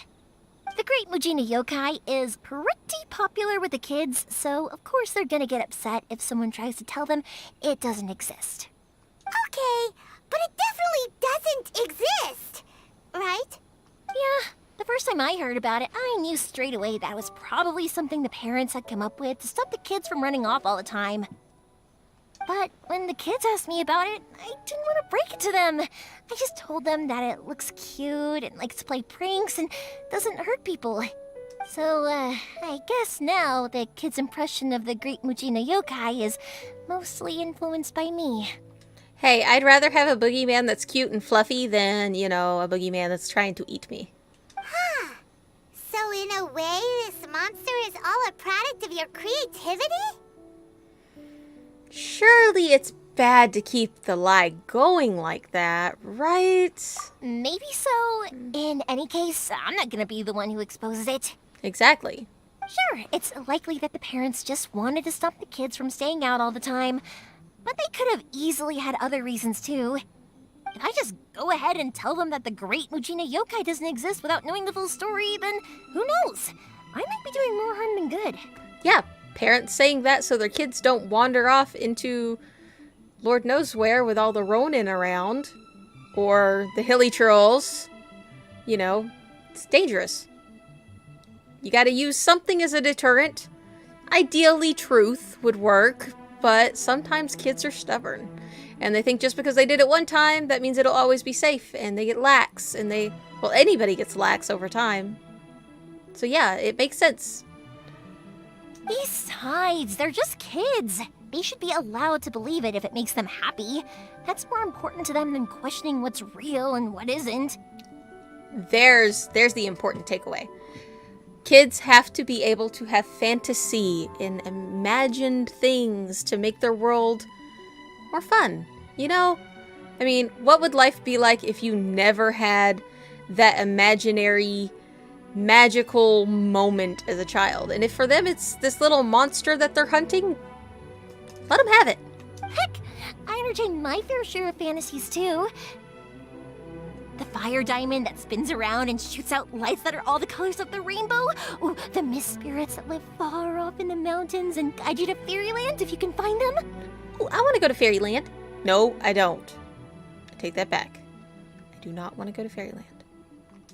The Great Mujina Yokai is pretty popular with the kids, so of course they're gonna get upset if someone tries to tell them it doesn't exist. Okay, but it definitely doesn't exist, right? Yeah, the first time I heard about it, I knew straight away that was probably something the parents had come up with to stop the kids from running off all the time. But when the kids asked me about it, I didn't want to break it to them. I just told them that it looks cute and likes to play pranks and doesn't hurt people. So, I guess now the kids' impression of the Great Mujina Yokai is mostly influenced by me. Hey, I'd rather have a boogeyman that's cute and fluffy than, you know, a boogeyman that's trying to eat me. Huh. So in a way, this monster is all a product of your creativity? Surely it's bad to keep the lie going like that, right? Maybe so. In any case, I'm not gonna be the one who exposes it. Exactly. Sure, it's likely that the parents just wanted to stop the kids from staying out all the time, but they could have easily had other reasons too. If I just go ahead and tell them that the great Mujina yokai doesn't exist without knowing the full story, then who knows? I might be doing more harm than good. Yeah, parents saying that so their kids don't wander off into Lord knows where with all the Ronin around. Or the hilly trolls. You know, it's dangerous. You gotta use something as a deterrent. Ideally, truth would work, but sometimes kids are stubborn. And they think just because they did it one time, that means it'll always be safe. And they get lax. And well, anybody gets lax over time. So yeah, it makes sense. Besides, they're just kids. They should be allowed to believe it if it makes them happy. That's more important to them than questioning what's real and what isn't. There's the important takeaway. Kids have to be able to have fantasy and imagined things to make their world more fun. You know? I mean, what would life be like if you never had that imaginary, magical moment as a child? And if for them it's this little monster that they're hunting, let them have it. Heck, I entertain my fair share of fantasies too. The fire diamond that spins around and shoots out lights that are all the colors of the rainbow. Ooh, the mist spirits that live far off in the mountains and guide you to fairyland if you can find them. Ooh, I want to go to fairyland. No, I don't. I take that back. I do not want to go to fairyland.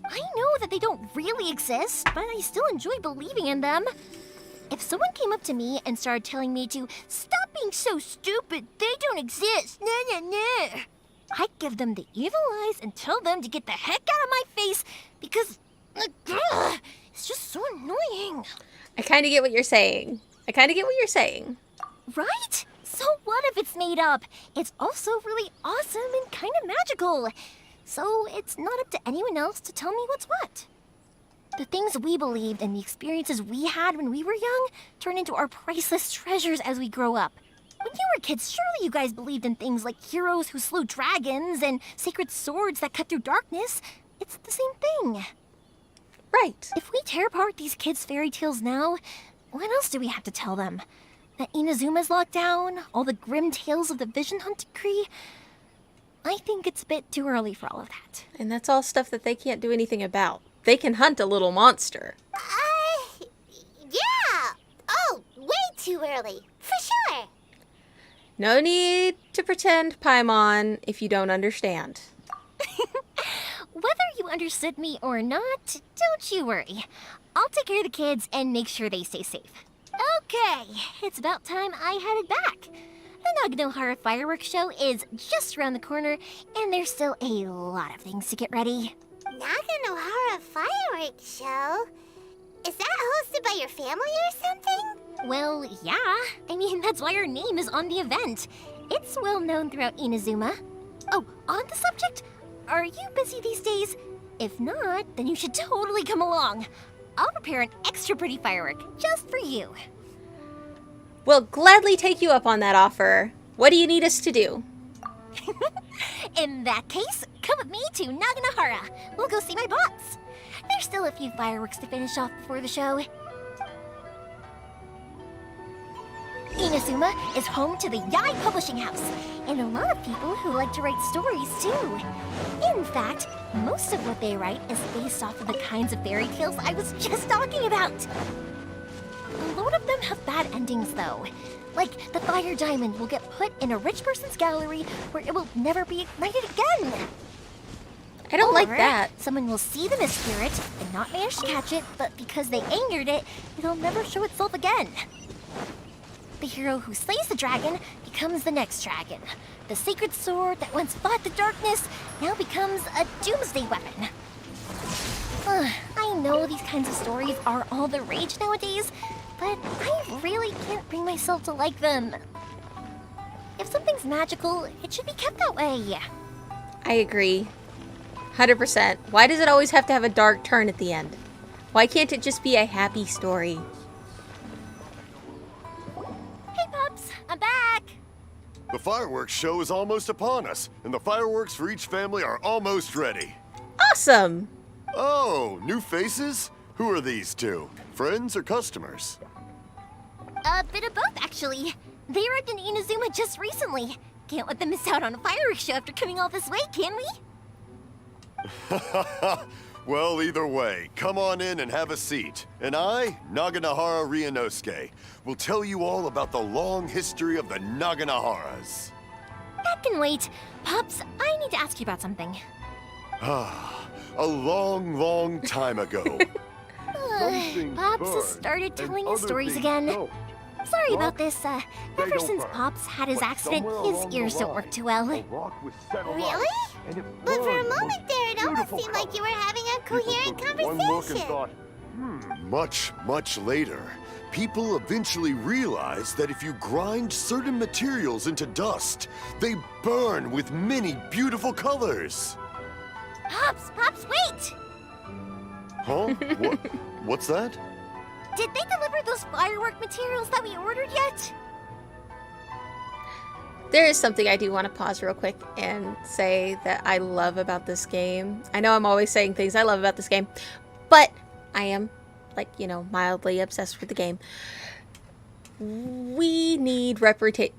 I know that they don't really exist, but I still enjoy believing in them. If someone came up to me and started telling me to stop being so stupid, they don't exist, I'd give them the evil eyes and tell them to get the heck out of my face because it's just so annoying. I kind of get what you're saying. Right? So what if it's made up? It's also really awesome and kind of magical. So it's not up to anyone else to tell me what's what. The things we believed and the experiences we had when we were young turn into our priceless treasures as we grow up. When you were kids, surely you guys believed in things like heroes who slew dragons and sacred swords that cut through darkness. It's the same thing. Right. If we tear apart these kids' fairy tales now, what else do we have to tell them? That Inazuma's locked down? All the grim tales of the Vision Hunt decree? I think it's a bit too early for all of that. And that's all stuff that they can't do anything about. They can hunt a little monster. Yeah! Oh, way too early. For sure. No need to pretend, Paimon, if you don't understand. Whether you understood me or not, don't you worry. I'll take care of the kids and make sure they stay safe. Okay, it's about time I headed back. The Naganohara fireworks show is just around the corner, and there's still a lot of things to get ready. Naganohara fireworks show? Is that hosted by your family or something? Well, yeah. I mean, that's why our name is on the event. It's well known throughout Inazuma. Oh, on the subject, are you busy these days? If not, then you should totally come along. I'll prepare an extra pretty firework just for you. We'll gladly take you up on that offer. What do you need us to do? In that case, come with me to Naganohara. We'll go see my boss. There's still a few fireworks to finish off before the show. Inazuma is home to the Yai Publishing House, and a lot of people who like to write stories too. In fact, most of what they write is based off of the kinds of fairy tales I was just talking about. A lot of them have bad endings though. Like the fire diamond will get put in a rich person's gallery where it will never be ignited again. I don't like Or that. Someone will see the mist spirit and not manage to catch it, but because they angered it, it'll never show itself again. The hero who slays the dragon becomes the next dragon. The sacred sword that once fought the darkness now becomes a doomsday weapon. I know these kinds of stories are all the rage nowadays, but I really can't bring myself to like them. If something's magical, it should be kept that way. I agree. 100%. Why does it always have to have a dark turn at the end? Why can't it just be a happy story? Hey, pups, I'm back. The fireworks show is almost upon us, and the fireworks for each family are almost ready. Awesome! Oh, new faces? Who are these two? Friends or customers? A bit of both, actually. They arrived in Inazuma just recently. Can't let them miss out on a fireworks show after coming all this way, can we? Well, either way, come on in and have a seat. And I, Naganahara Ryunosuke, will tell you all about the long history of the Naganaharas. That can wait. Pops, I need to ask you about something. A long, long time ago. Pops has started telling his stories again. Sorry about this. Ever since Pops had his accident, his ears don't work too well. Really? But for a moment there, it almost seemed like you were having a coherent conversation. Much, much later, people eventually realized that if you grind certain materials into dust, they burn with many beautiful colors. Pops, wait! Huh? What's that? Did they deliver those firework materials that we ordered yet? There is something I do want to pause real quick and say that I love about this game. I know I'm always saying things I love about this game, but I am, like, you know, mildly obsessed with the game. We need representation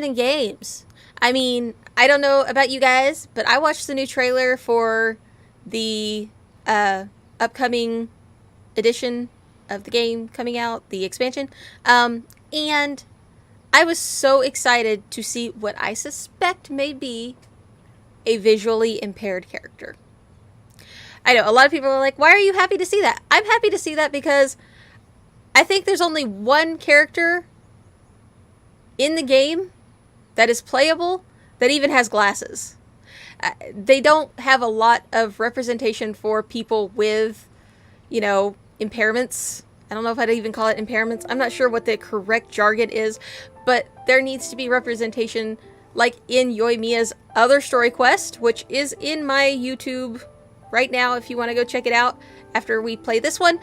in games. I mean, I don't know about you guys, but I watched the new trailer for the upcoming edition of the game coming out, the expansion, and I was so excited to see what I suspect may be a visually impaired character. I know a lot of people are like, why are you happy to see that? I'm happy to see that because I think there's only one character in the game that is playable that even has glasses. They don't have a lot of representation for people with, you know, impairments. I don't know if I'd even call it impairments. I'm not sure what the correct jargon is, but there needs to be representation like in Yoimiya's other story quest, which is in my YouTube right now if you want to go check it out after we play this one.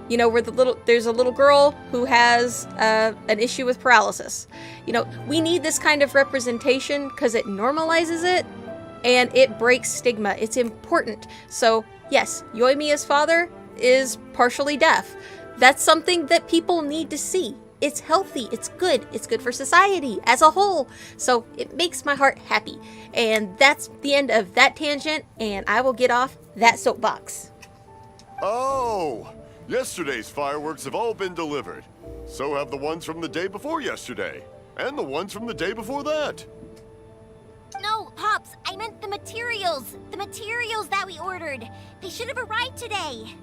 You know, where there's a little girl who has an issue with paralysis. You know, we need this kind of representation because it normalizes it and it breaks stigma. It's important. So, yes, Yoimiya's father is partially deaf. That's something that people need to see. It's healthy. It's good. It's good for society as a whole. So, it makes my heart happy. And that's the end of that tangent, and I will get off that soapbox. Oh! Yesterday's fireworks have all been delivered. So have the ones from the day before yesterday. And the ones from the day before that. No, Pops, I meant the materials. The materials that we ordered. They should have arrived today.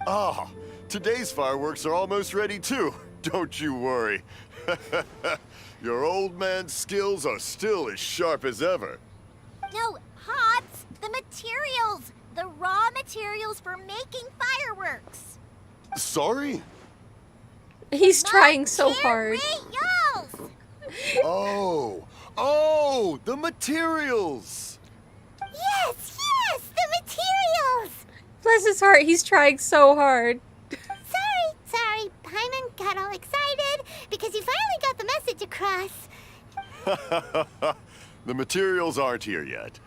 Ah, today's fireworks are almost ready too. Don't you worry. Your old man's skills are still as sharp as ever. No, Pops, the materials. The raw materials for making fireworks. Sorry? He's trying so hard. Oh, the materials. Yes, the materials. Bless his heart, he's trying so hard. Sorry, Paimon got all excited because you finally got the message across. The materials aren't here yet.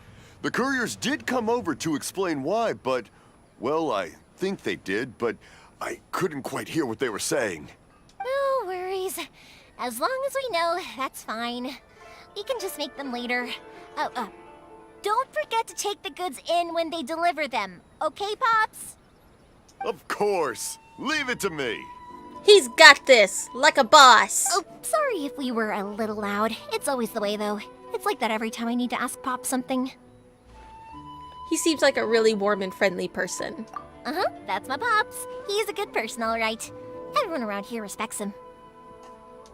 The couriers did come over to explain why, but, well, I think they did, but I couldn't quite hear what they were saying. No worries. As long as we know, that's fine. We can just make them later. Don't forget to take the goods in when they deliver them. Okay, Pops? Of course. Leave it to me. He's got this, like a boss. Oh, sorry if we were a little loud. It's always the way, though. It's like that every time I need to ask Pop something. He seems like a really warm and friendly person. Uh-huh, that's my Pops. He's a good person, all right. Everyone around here respects him.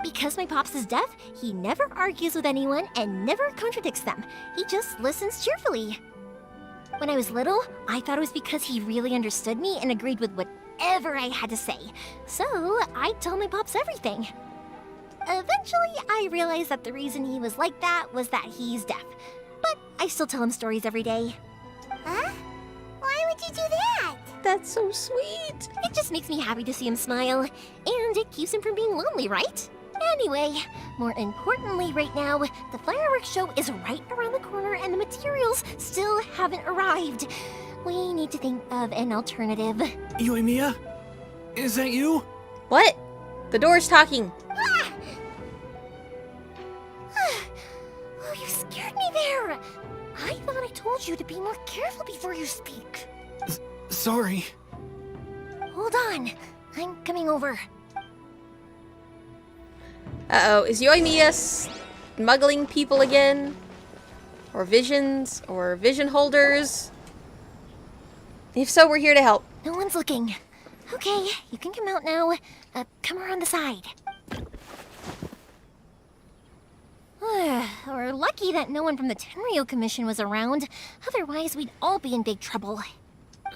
Because my Pops is deaf, he never argues with anyone and never contradicts them. He just listens cheerfully. When I was little, I thought it was because he really understood me and agreed with whatever I had to say. So, I told my Pops everything. Eventually, I realized that the reason he was like that was that he's deaf. But I still tell him stories every day. Huh? Why would you do that? That's so sweet. It just makes me happy to see him smile. And and it keeps him from being lonely, right? Anyway, more importantly right now, the fireworks show is right around the corner and the materials still haven't arrived. We need to think of an alternative. Yoimiya? Is that you? What? The door's talking. Ah! Oh, you scared me there. I thought I told you to be more careful before you speak. Sorry. Hold on. I'm coming over. Uh-oh, is Yoimiya smuggling people again? Or visions? Or vision holders? If so, we're here to help. No one's looking. Okay, you can come out now. Come around the side. We're lucky that no one from the Tenryo Commission was around. Otherwise, we'd all be in big trouble.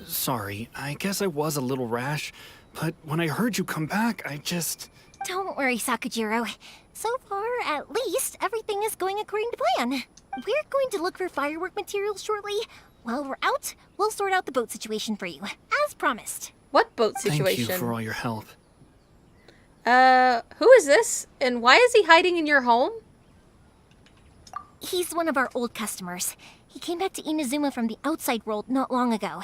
Sorry, I guess I was a little rash, but when I heard you come back, I just... Don't worry, Sakajiro. So far, at least, everything is going according to plan. We're going to look for firework materials shortly. While we're out, we'll sort out the boat situation for you, as promised. What boat situation? Thank you for all your help. Who is this? And why is he hiding in your home? He's one of our old customers. He came back to Inazuma from the outside world not long ago.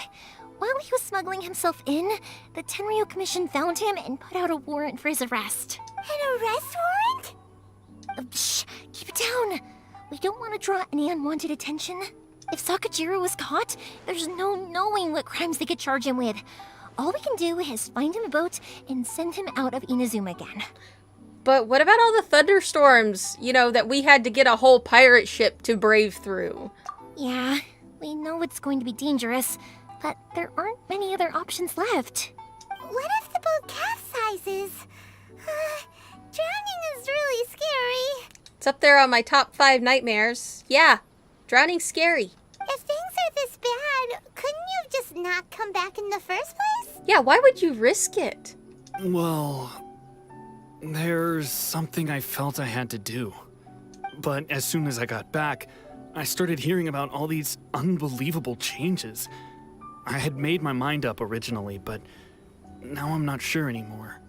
While he was smuggling himself in, the Tenryo Commission found him and put out a warrant for his arrest. An arrest warrant? Shh! Keep it down! We don't want to draw any unwanted attention. If Sakajiro was caught, there's no knowing what crimes they could charge him with. All we can do is find him a boat and send him out of Inazuma again. But what about all the thunderstorms, you know, that we had to get a whole pirate ship to brave through? Yeah, we know it's going to be dangerous, but there aren't many other options left. What if the boat capsizes? Drowning is really scary. It's up there on my top 5 nightmares. Yeah, drowning's scary. If things are this bad, couldn't you have just not come back in the first place? Yeah, why would you risk it? Well, there's something I felt I had to do. But as soon as I got back, I started hearing about all these unbelievable changes. I had made my mind up originally, but now I'm not sure anymore.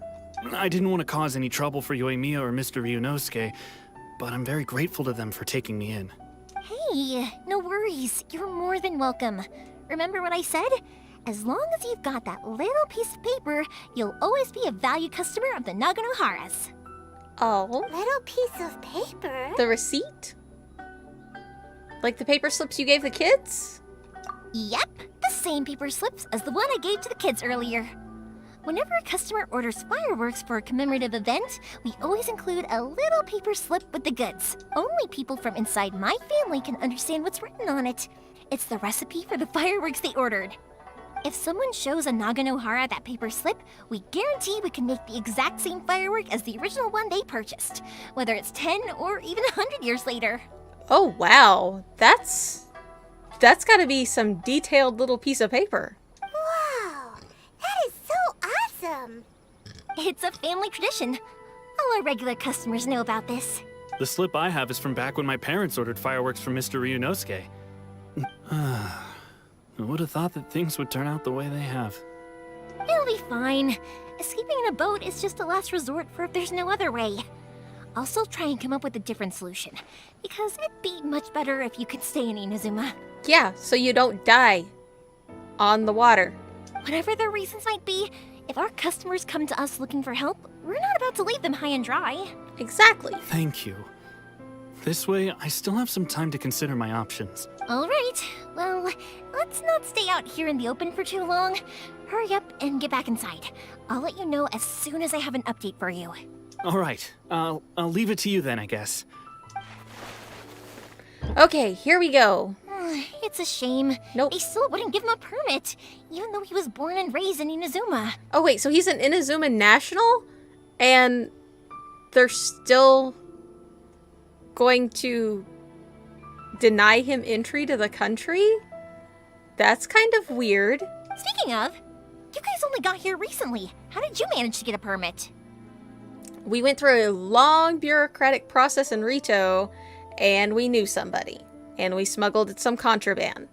I didn't want to cause any trouble for Yoimiya or Mr. Ryunosuke, but I'm very grateful to them for taking me in. Hey, no worries. You're more than welcome. Remember what I said? As long as you've got that little piece of paper, you'll always be a valued customer of the Naganoharas. Oh. Little piece of paper? The receipt? Like the paper slips you gave the kids? Yep, the same paper slips as the one I gave to the kids earlier. Whenever a customer orders fireworks for a commemorative event, we always include a little paper slip with the goods. Only people from inside my family can understand what's written on it. It's the recipe for the fireworks they ordered. If someone shows a Naganohara that paper slip, we guarantee we can make the exact same firework as the original one they purchased, whether it's 10 or even 100 years later. Oh, wow. That's gotta be some detailed little piece of paper. Wow, that is so awesome. It's a family tradition. All our regular customers know about this. The slip I have is from back when my parents ordered fireworks from Mr. Ryunosuke. I would have thought that things would turn out the way they have. It'll be fine. Escaping in a boat is just a last resort for if there's no other way. I'll still try and come up with a different solution, because it'd be much better if you could stay in Inazuma. Yeah, so you don't die on the water. Whatever their reasons might be, if our customers come to us looking for help, we're not about to leave them high and dry. Exactly. Thank you. This way, I still have some time to consider my options. All right, well, let's not stay out here in the open for too long. Hurry up and get back inside. I'll let you know as soon as I have an update for you. All right, I'll leave it to you then, I guess. Okay, here we go. It's a shame. Nope. They still wouldn't give him a permit, even though he was born and raised in Inazuma. Oh wait, so he's an Inazuma national? And they're still going to deny him entry to the country? That's kind of weird. Speaking of, you guys only got here recently. How did you manage to get a permit? We went through a long bureaucratic process in Rito, and we knew somebody. And we smuggled some contraband.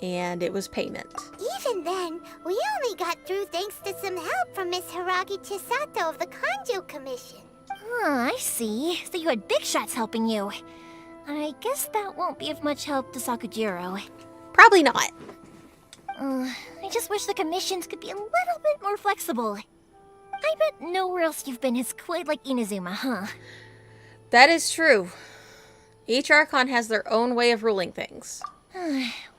And it was payment. Even then, we only got through thanks to some help from Miss Hiragi Chisato of the Kanjo Commission. I see. So you had big shots helping you. I guess that won't be of much help to Sakujiro. Probably not. I just wish the commissions could be a little bit more flexible. I bet nowhere else you've been is quite like Inazuma, huh? That is true. Each Archon has their own way of ruling things.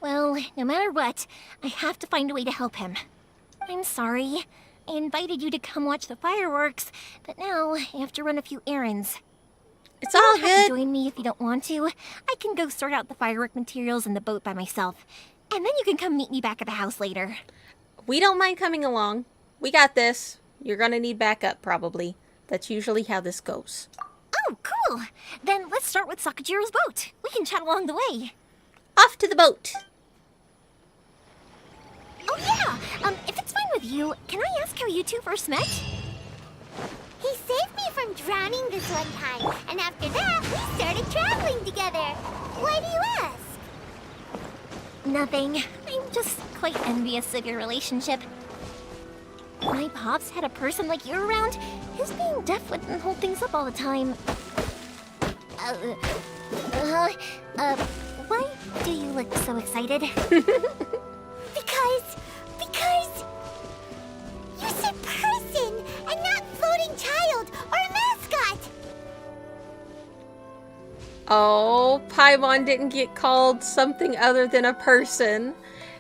Well, no matter what, I have to find a way to help him. I'm sorry. I invited you to come watch the fireworks, but now I have to run a few errands. It's You all don't have to good. join me if you don't want to. I can go sort out the firework materials in the boat by myself. And then you can come meet me back at the house later. We don't mind coming along. We got this. You're gonna need backup, probably. That's usually how this goes. Oh, cool! Then let's start with Sakujiro's boat. We can chat along the way. Off to the boat. Oh yeah! If it's fine with you, can I ask how you two first met? He saved me from drowning this one time, and after that, we started traveling together. Why do you ask? Nothing. I'm just quite envious of your relationship. My pops had a person like you around. His being deaf wouldn't hold things up all the time. Why do you look so excited? Because you said person and not floating child or mascot. Oh, Paimon didn't get called something other than a person.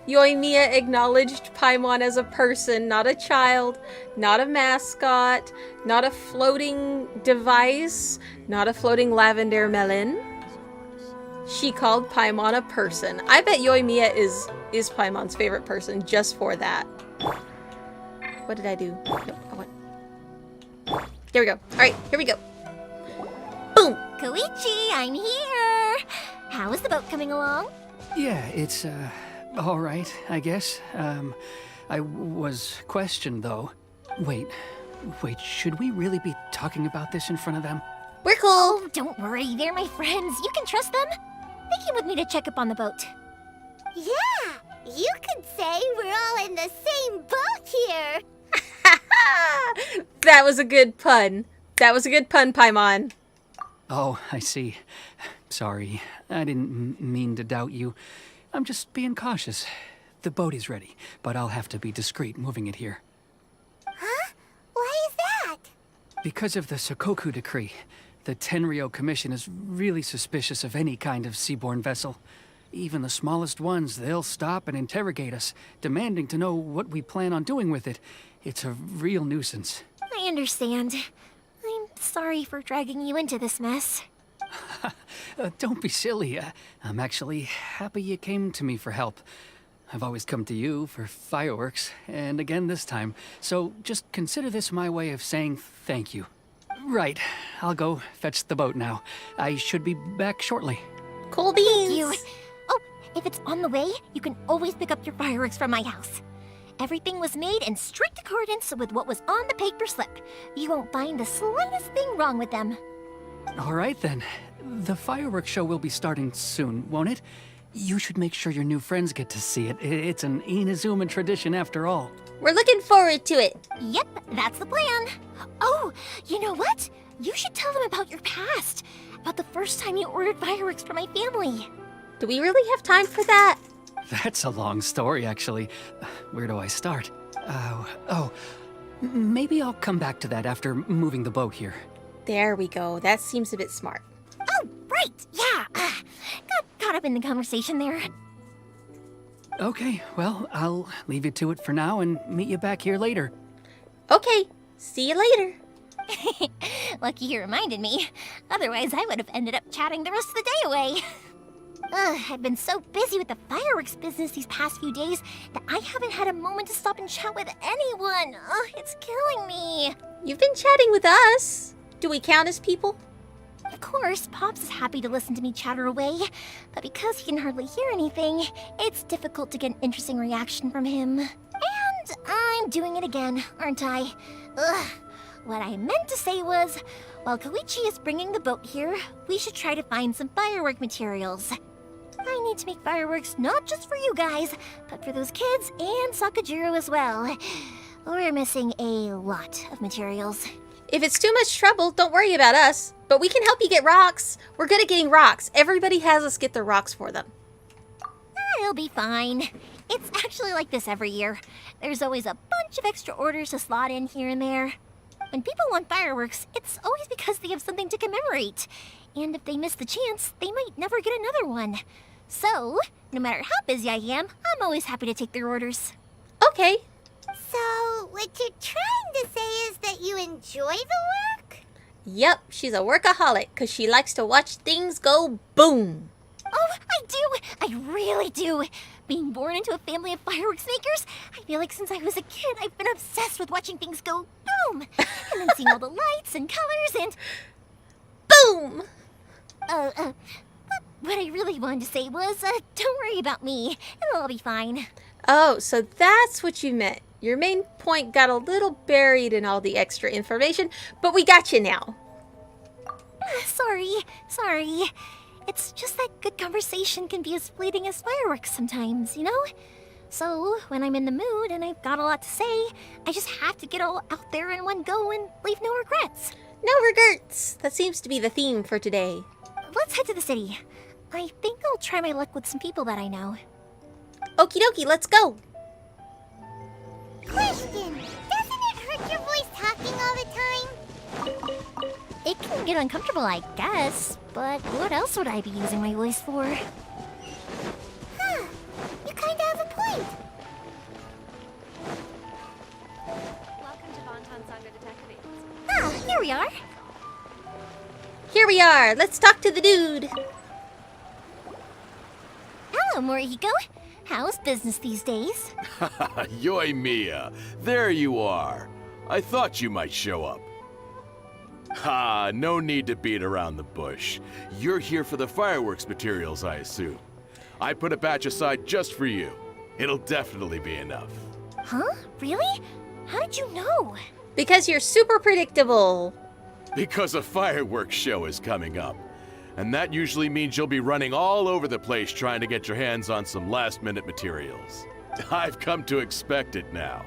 Yoimiya acknowledged Paimon as a person, not a child, not a mascot, not a floating device, not a floating lavender melon. She called Paimon a person. I bet Yoimiya is Paimon's favorite person just for that. What did I do? Nope, I went. There we go. Alright, here we go. Boom! Koichi, I'm here! How is the boat coming along? Yeah, it's, all right, I guess. I was questioned, though. Wait, should we really be talking about this in front of them? We're cool! Oh, don't worry, they're my friends. You can trust them. They came with me to check up on the boat. Yeah, you could say we're all in the same boat here. That was a good pun. That was a good pun, Paimon. Oh, I see. Sorry, I didn't mean to doubt you. I'm just being cautious. The boat is ready, but I'll have to be discreet moving it here. Huh? Why is that? Because of the Sokoku decree, the Tenryou Commission is really suspicious of any kind of seaborne vessel. Even the smallest ones, they'll stop and interrogate us, demanding to know what we plan on doing with it. It's a real nuisance. I understand. I'm sorry for dragging you into this mess. Don't be silly. I'm actually happy you came to me for help. I've always come to you for fireworks, and again this time. So just consider this my way of saying thank you. Right, I'll go fetch the boat now. I should be back shortly. Cool beans! You. Oh, if it's on the way, you can always pick up your fireworks from my house. Everything was made in strict accordance with what was on the paper slip. You won't find the slightest thing wrong with them. All right then. The fireworks show will be starting soon, won't it? You should make sure your new friends get to see it. It's an Inazuma tradition after all. We're looking forward to it. Yep, that's the plan. Oh, you know what? You should tell them about your past. About the first time you ordered fireworks for my family. Do we really have time for that? That's a long story, actually. Where do I start? Maybe I'll come back to that after moving the boat here. There we go. That seems a bit smart. Oh, right, yeah. Got caught up in the conversation there. Okay, well, I'll leave you to it for now and meet you back here later. Okay, see you later. Lucky you reminded me. Otherwise, I would have ended up chatting the rest of the day away. I've been so busy with the fireworks business these past few days that I haven't had a moment to stop and chat with anyone. It's killing me. You've been chatting with us. Do we count as people? Of course, Pops is happy to listen to me chatter away, but because he can hardly hear anything, it's difficult to get an interesting reaction from him. And I'm doing it again, aren't I? What I meant to say was, while Koichi is bringing the boat here, we should try to find some firework materials. I I need to make fireworks not just for you guys, but for those kids and Sakajiro as well. We're missing a lot of materials. If it's too much trouble, don't worry about us. But we can help you get rocks. We're good at getting rocks. Everybody has us get their rocks for them. It'll be fine. It's actually like this every year. There's always a bunch of extra orders to slot in here and there. When people want fireworks, it's always because they have something to commemorate. And if they miss the chance, they might never get another one. So, no matter how busy I am, I'm always happy to take their orders. Okay. So, what you're trying to say is that you enjoy the work? Yep, she's a workaholic because she likes to watch things go boom. Oh, I do! I really do! Being born into a family of fireworks makers, I feel like since I was a kid, I've been obsessed with watching things go boom! And then seeing all the lights and colors and... Boom! What I really wanted to say was, don't worry about me. It'll all be fine. Oh, so that's what you meant. Your main point got a little buried in all the extra information, but we got you now. Sorry. It's just that good conversation can be as fleeting as fireworks sometimes, you know? So, when I'm in the mood and I've got a lot to say, I just have to get all out there in one go and leave no regrets. No regrets. That seems to be the theme for today. Let's head to the city. I think I'll try my luck with some people that I know. Okie dokie, let's go. Question! Doesn't it hurt your voice talking all the time? It can get uncomfortable, I guess, but what else would I be using my voice for? Huh. You kinda have a point. Welcome to Bonton Saga Detective. Ah, here we are. Here we are. Let's talk to the dude. Hello, Morihiko. How's business these days? Yoi Mia, there you are. I thought you might show up. Ha, no need to beat around the bush. You're here for the fireworks materials, I assume. I put a batch aside just for you. It'll definitely be enough. Huh? Really? How did you know? Because you're super predictable. Because a fireworks show is coming up. And that usually means you'll be running all over the place trying to get your hands on some last-minute materials. I've come to expect it now.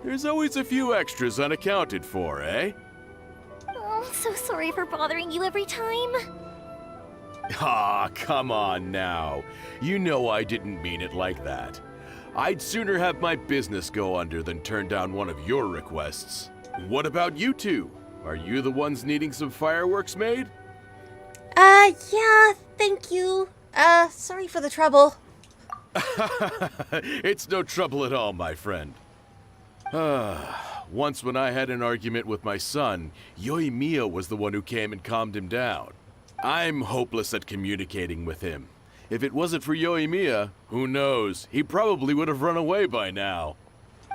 There's always a few extras unaccounted for, eh? Oh, I'm so sorry for bothering you every time. Ah, come on now. You know I didn't mean it like that. I'd sooner have my business go under than turn down one of your requests. What about you two? Are you the ones needing some fireworks made? Yeah, thank you. Sorry for the trouble. It's no trouble at all, my friend. Once when I had an argument with my son, Yoimiya was the one who came and calmed him down. I'm hopeless at communicating with him. If it wasn't for Yoimiya, who knows, he probably would have run away by now.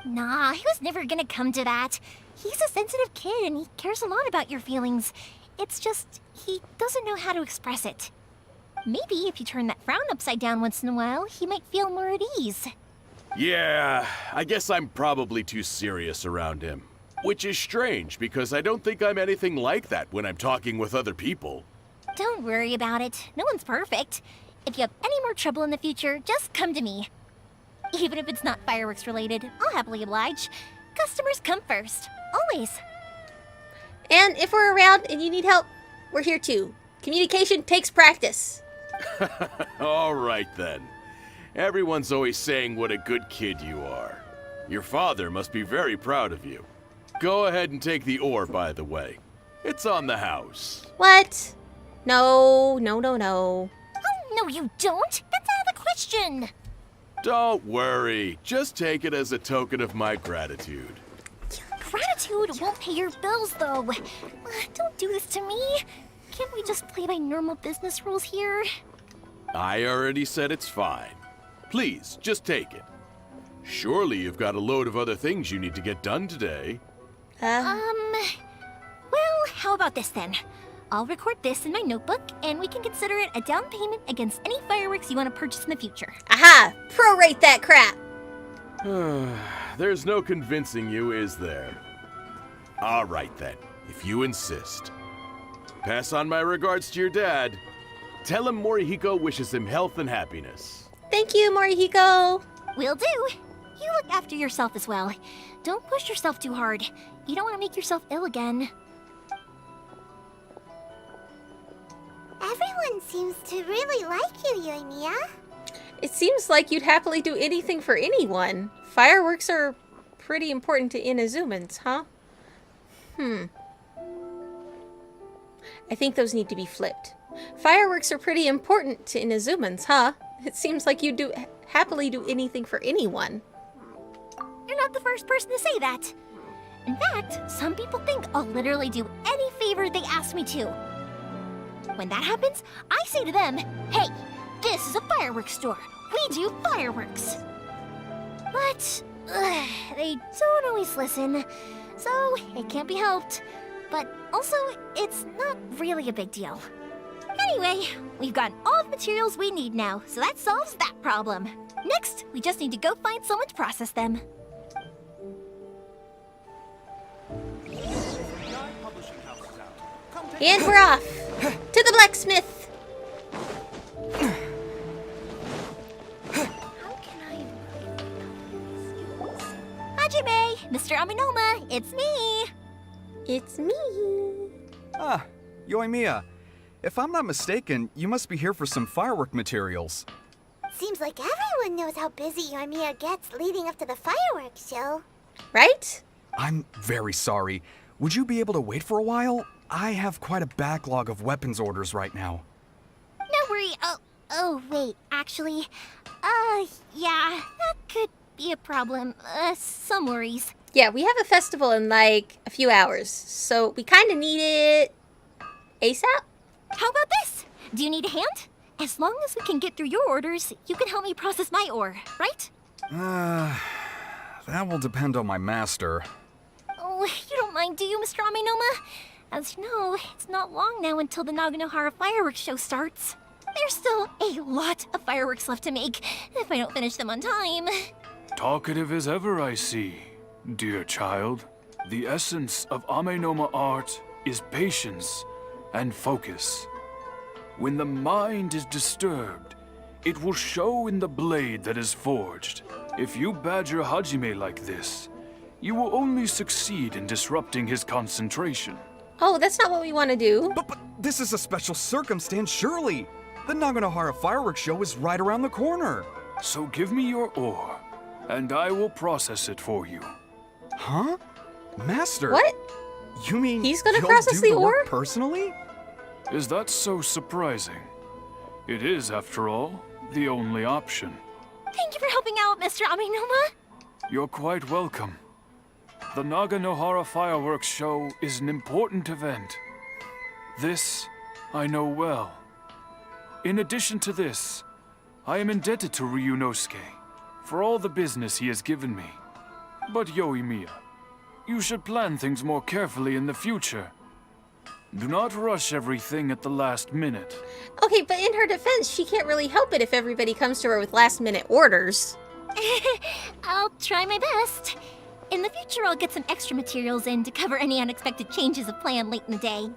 Nah, he was never gonna come to that. He's a sensitive kid and he cares a lot about your feelings. It's just, he doesn't know how to express it. Maybe if you turn that frown upside down once in a while, he might feel more at ease. Yeah, I guess I'm probably too serious around him. Which is strange, because I don't think I'm anything like that when I'm talking with other people. Don't worry about it. No one's perfect. If you have any more trouble in the future, just come to me. Even if it's not fireworks related, I'll happily oblige. Customers come first. Always. And if we're around and you need help, we're here too. Communication takes practice. All right then. Everyone's always saying what a good kid you are. Your father must be very proud of you. Go ahead and take the ore, by the way. It's on the house. What? No. Oh, no you don't. That's out of the question. Don't worry. Just take it as a token of my gratitude. Gratitude won't pay your bills, though. Don't do this to me. Can't we just play by normal business rules here? I already said it's fine. Please, just take it. Surely you've got a load of other things you need to get done today. Well, how about this then? I'll record this in my notebook, and we can consider it a down payment against any fireworks you want to purchase in the future. Aha! Prorate that crap! There's no convincing you, is there? All right then, if you insist. Pass on my regards to your dad. Tell him Morihiko wishes him health and happiness. Thank you, Morihiko. Will do. You look after yourself as well. Don't push yourself too hard. You don't want to make yourself ill again. Everyone seems to really like you, Yoimiya. It seems like you'd happily do anything for anyone. Fireworks are pretty important to Inazumans, huh? I think those need to be flipped. Fireworks are pretty important to Inazumans, huh? It seems like you do happily do anything for anyone. You're not the first person to say that. In fact, some people think I'll literally do any favor they ask me to. When that happens, I say to them, hey, this is a fireworks store. We do fireworks. But they don't always listen, so it can't be helped. But also, it's not really a big deal. Anyway, we've got all the materials we need now, so that solves that problem. Next, we just need to go find someone to process them. And we're off to the blacksmith. Hajime, Mr. Aminoma, it's me. It's me. Ah, Yoimiya. If I'm not mistaken, you must be here for some firework materials. Seems like everyone knows how busy Yoimiya gets leading up to the fireworks show. Right? I'm very sorry. Would you be able to wait for a while? I have quite a backlog of weapons orders right now. No worry. Oh, wait, actually, yeah, that could be a problem. Some worries. Yeah, we have a festival in like a few hours, so we kind of need it ASAP. How about this? Do you need a hand? As long as we can get through your orders, you can help me process my ore, right? That will depend on my master. Oh, you don't mind, do you, Mr. Aminoma? As you know, it's not long now until the Naganohara fireworks show starts. There's still a lot of fireworks left to make if I don't finish them on time. Talkative as ever, I see, dear child. The essence of Amenoma art is patience and focus. When the mind is disturbed, it will show in the blade that is forged. If you badger Hajime like this, you will only succeed in disrupting his concentration. Oh, that's not what we want to do. But this is a special circumstance, surely. The Naganohara fireworks show is right around the corner. So give me your ore, and I will process it for you. Huh? Master? What? You mean he's gonna you'll process do the ore work personally? Is that so surprising? It is, after all, the only option. Thank you for helping out, Mr. Aminoma. You're quite welcome. The Naganohara fireworks show is an important event. This I know well. In addition to this, I am indebted to Ryunosuke for all the business he has given me. But Yoimiya, you should plan things more carefully in the future. Do not rush everything at the last minute. Okay, but in her defense, she can't really help it if everybody comes to her with last-minute orders. I'll try my best. In the future, I'll get some extra materials in to cover any unexpected changes of plan late in the day.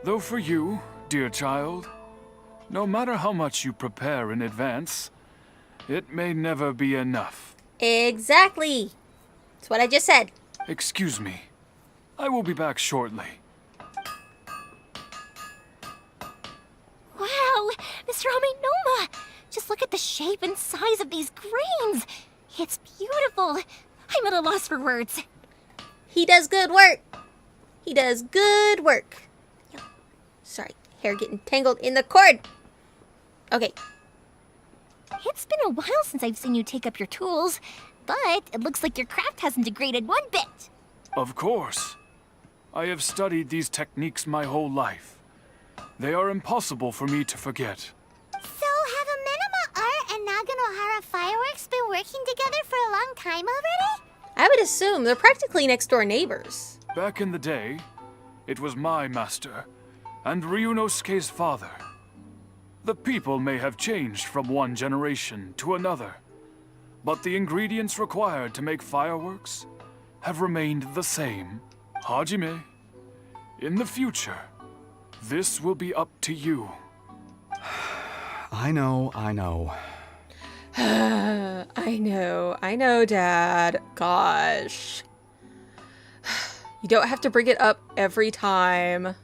Though for you, dear child, no matter how much you prepare in advance, it may never be enough. Exactly. That's what I just said. Excuse me. I will be back shortly. Wow, Mr. Aminoma! Just look at the shape and size of these grains. It's beautiful. I'm at a loss for words. He does good work. He does good work. Sorry, hair getting tangled in the cord. Okay. It's been a while since I've seen you take up your tools, but it looks like your craft hasn't degraded one bit. Of course. I have studied these techniques my whole life. They are impossible for me to forget. So, have Amenoma Art and Naganohara Fireworks been working together for a long time already? I would assume they're practically next-door neighbors. Back in the day, it was my master and Ryunosuke's father. The people may have changed from one generation to another, but the ingredients required to make fireworks have remained the same. Hajime, in the future, This will be up to you. I know. I know, Dad. Gosh. You don't have to bring it up every time.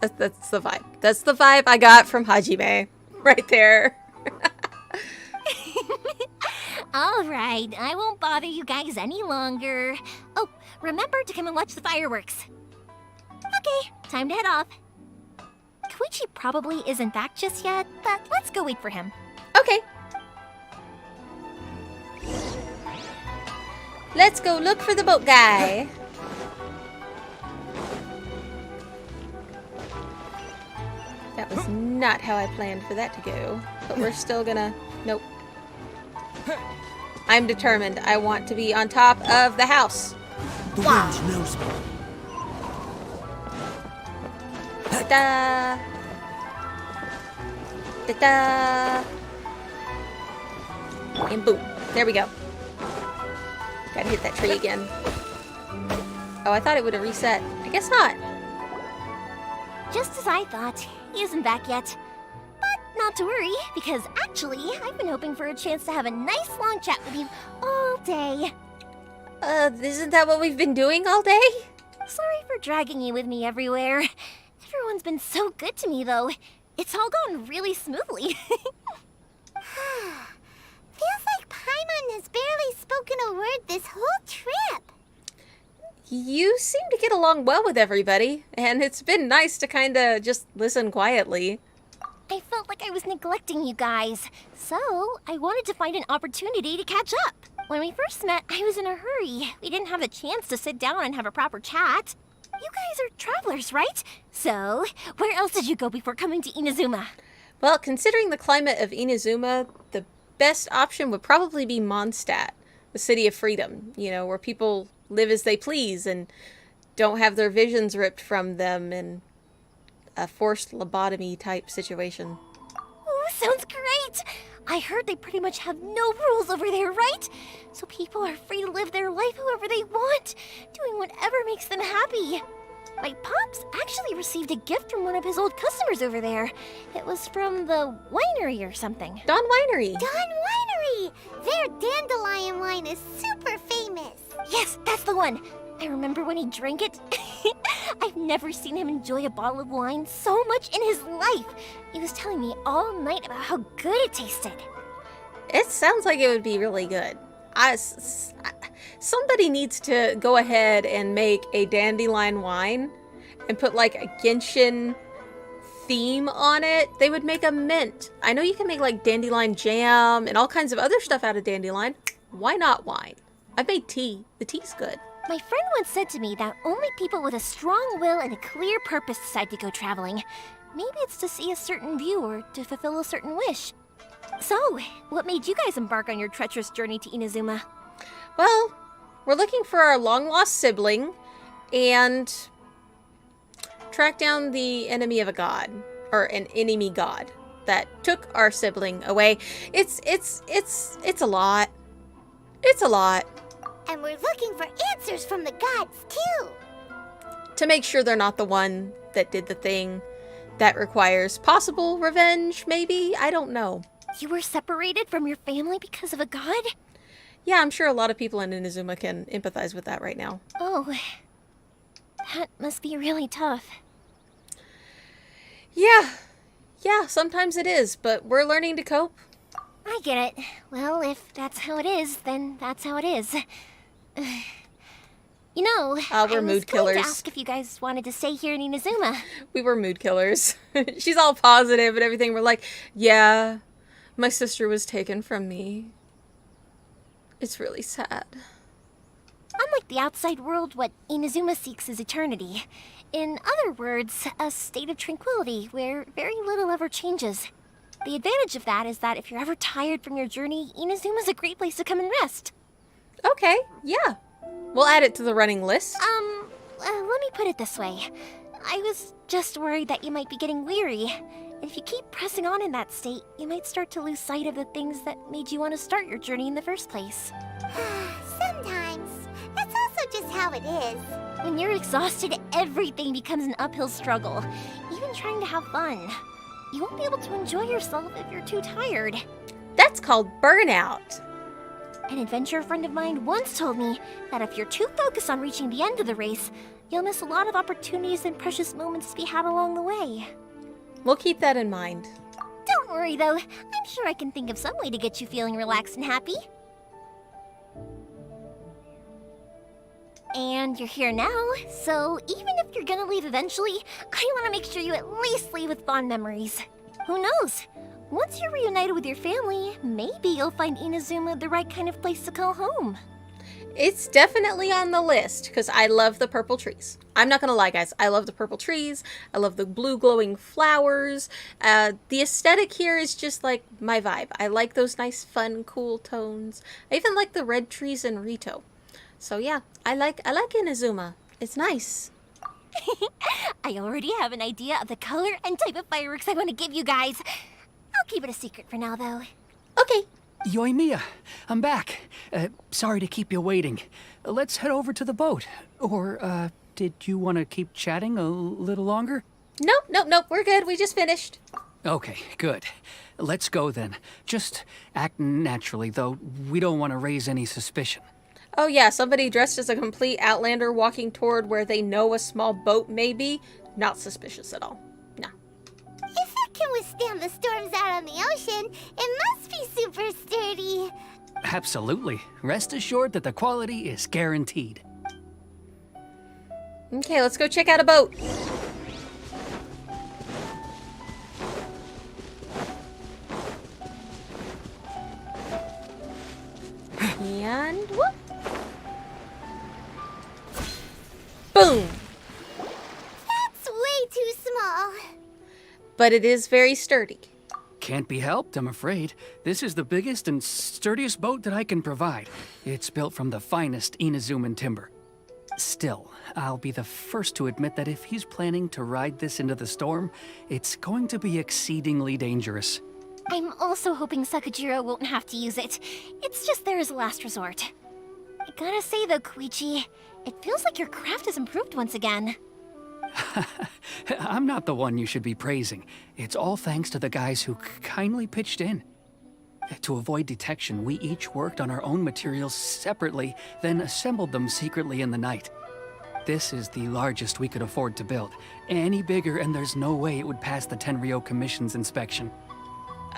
That's the vibe. That's the vibe I got from Hajime. Right there. All right, I won't bother you guys any longer. Oh, remember to come and watch the fireworks. Okay, time to head off. Koichi probably isn't back just yet, but let's go wait for him. Okay. Let's go look for the boat guy. That was not how I planned for that to go. But we're still gonna... Nope. I'm determined. I want to be on top of the house. The wind knows me. Da-da! Da-da! And boom. There we go. Gotta hit that tree again. Oh, I thought it would have reset. I guess not. Just as I thought, he isn't back yet. But not to worry, because actually, I've been hoping for a chance to have a nice long chat with you all day. Isn't that what we've been doing all day? Sorry for dragging you with me everywhere. Everyone's been so good to me, though. It's all gone really smoothly. Feels like Paimon has barely spoken a word this whole trip. You seem to get along well with everybody, and it's been nice to kinda just listen quietly. I felt like I was neglecting you guys, so I wanted to find an opportunity to catch up. When we first met, I was in a hurry. We didn't have the chance to sit down and have a proper chat. You guys are travelers, right? So, where else did you go before coming to Inazuma? Well, considering the climate of Inazuma, the best option would probably be Mondstadt, the city of freedom, you know, where people live as they please and don't have their visions ripped from them in a forced lobotomy type situation. Oh, sounds great! I heard they pretty much have no rules over there, right? So people are free to live their life however they want, doing whatever makes them happy. My pops actually received a gift from one of his old customers over there. It was from the winery or something. Don Winery. Don Winery! Their dandelion wine is super famous. Yes, that's the one. I remember when he drank it. I've never seen him enjoy a bottle of wine so much in his life. He was telling me all night about how good it tasted. It sounds like it would be really good. Somebody needs to go ahead and make a dandelion wine and put like a Genshin theme on it. They would make a mint. I know you can make like dandelion jam and all kinds of other stuff out of dandelion. Why not wine? I've made tea. The tea's good. My friend once said to me that only people with a strong will and a clear purpose decide to go traveling. Maybe it's to see a certain view or to fulfill a certain wish. So, what made you guys embark on your treacherous journey to Inazuma? Well, we're looking for our long-lost sibling and track down the enemy of a god, or an enemy god that took our sibling away. It's a lot. It's a lot. And we're looking for answers from the gods, too. To make sure they're not the one that did the thing that requires possible revenge, maybe? I don't know. You were separated from your family because of a god? Yeah, I'm sure a lot of people in Inazuma can empathize with that right now. Oh, that must be really tough. Yeah, sometimes it is, but we're learning to cope. I get it. Well, if that's how it is, then that's how it is. You know, we're mood killers. I was going to ask if you guys wanted to stay here in Inazuma. We were mood killers. She's all positive and everything. We're like, yeah, my sister was taken from me. It's really sad. Unlike the outside world, what Inazuma seeks is eternity. In other words, a state of tranquility where very little ever changes. The advantage of that is that if you're ever tired from your journey, Inazuma's a great place to come and rest. Okay, yeah. We'll add it to the running list. Let me put it this way. I was just worried that you might be getting weary. And if you keep pressing on in that state, you might start to lose sight of the things that made you want to start your journey in the first place. Sometimes. That's also just how it is. When you're exhausted, everything becomes an uphill struggle, even trying to have fun. You won't be able to enjoy yourself if you're too tired. That's called burnout. An adventurer friend of mine once told me that if you're too focused on reaching the end of the race, you'll miss a lot of opportunities and precious moments to be had along the way. We'll keep that in mind. Don't worry though, I'm sure I can think of some way to get you feeling relaxed and happy. And you're here now, so even if you're gonna leave eventually, I want to make sure you at least leave with fond memories. Who knows? Once you're reunited with your family, maybe you'll find Inazuma the right kind of place to call home. It's definitely on the list because I love the purple trees. I'm not gonna lie, guys. I love the purple trees. I love the blue glowing flowers. The aesthetic here is just like my vibe. I like those nice, fun, cool tones. I even like the red trees in Rito. So yeah, I like Inazuma. It's nice. I already have an idea of the color and type of fireworks I want to give you guys. I'll keep it a secret for now, though. Okay. Yoimiya, I'm back. Sorry to keep you waiting. Let's head over to the boat. Or, did you want to keep chatting a little longer? Nope. We're good. We just finished. Okay, good. Let's go then. Just act naturally, though. We don't want to raise any suspicion. Oh yeah, somebody dressed as a complete outlander walking toward where they know a small boat may be. Not suspicious at all. No. If it can withstand the storms out on the ocean, it must be super sturdy. Absolutely. Rest assured that the quality is guaranteed. Okay, let's go check out a boat. And whoop. Boom! That's way too small. But it is very sturdy. Can't be helped, I'm afraid. This is the biggest and sturdiest boat that I can provide. It's built from the finest Inazuman timber. Still, I'll be the first to admit that if he's planning to ride this into the storm, it's going to be exceedingly dangerous. I'm also hoping Sakujiro won't have to use it. It's just there as a last resort. I gotta say though, Koichi, it feels like your craft has improved once again. I'm not the one you should be praising. It's all thanks to the guys who kindly pitched in. To avoid detection, we each worked on our own materials separately, then assembled them secretly in the night. This is the largest we could afford to build. Any bigger and there's no way it would pass the Tenryou Commission's inspection.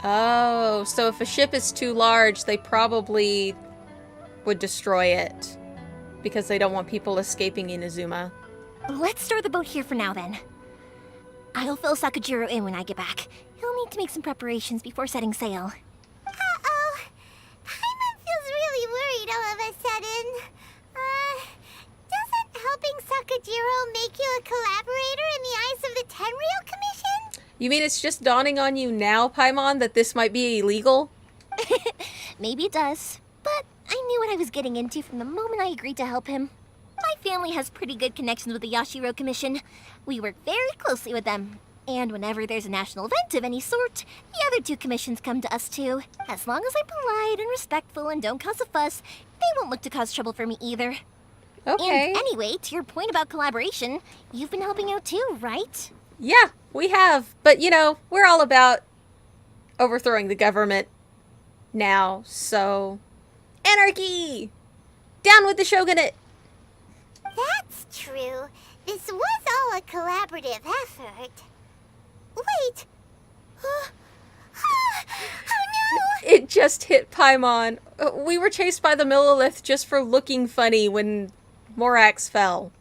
Oh, so if a ship is too large, they probably would destroy it. Because they don't want people escaping Inazuma. Let's store the boat here for now, then. I'll fill Sakujiro in when I get back. He'll need to make some preparations before setting sail. Uh-oh. Paimon feels really worried all of a sudden. Doesn't helping Sakujiro make you a collaborator in the eyes of the Tenryou Commission? You mean it's just dawning on you now, Paimon, that this might be illegal? Maybe it does, but I knew what I was getting into from the moment I agreed to help him. My family has pretty good connections with the Yashiro Commission. We work very closely with them. And whenever there's a national event of any sort, the other two commissions come to us too. As long as I'm polite and respectful and don't cause a fuss, they won't look to cause trouble for me either. Okay. And anyway, to your point about collaboration, you've been helping out too, right? Yeah, we have. But, you know, we're all about overthrowing the government now, so... Anarchy! Down with the shogunate! That's true. This was all a collaborative effort. Wait! Oh no! It just hit Paimon. We were chased by the Millilith just for looking funny when Morax fell.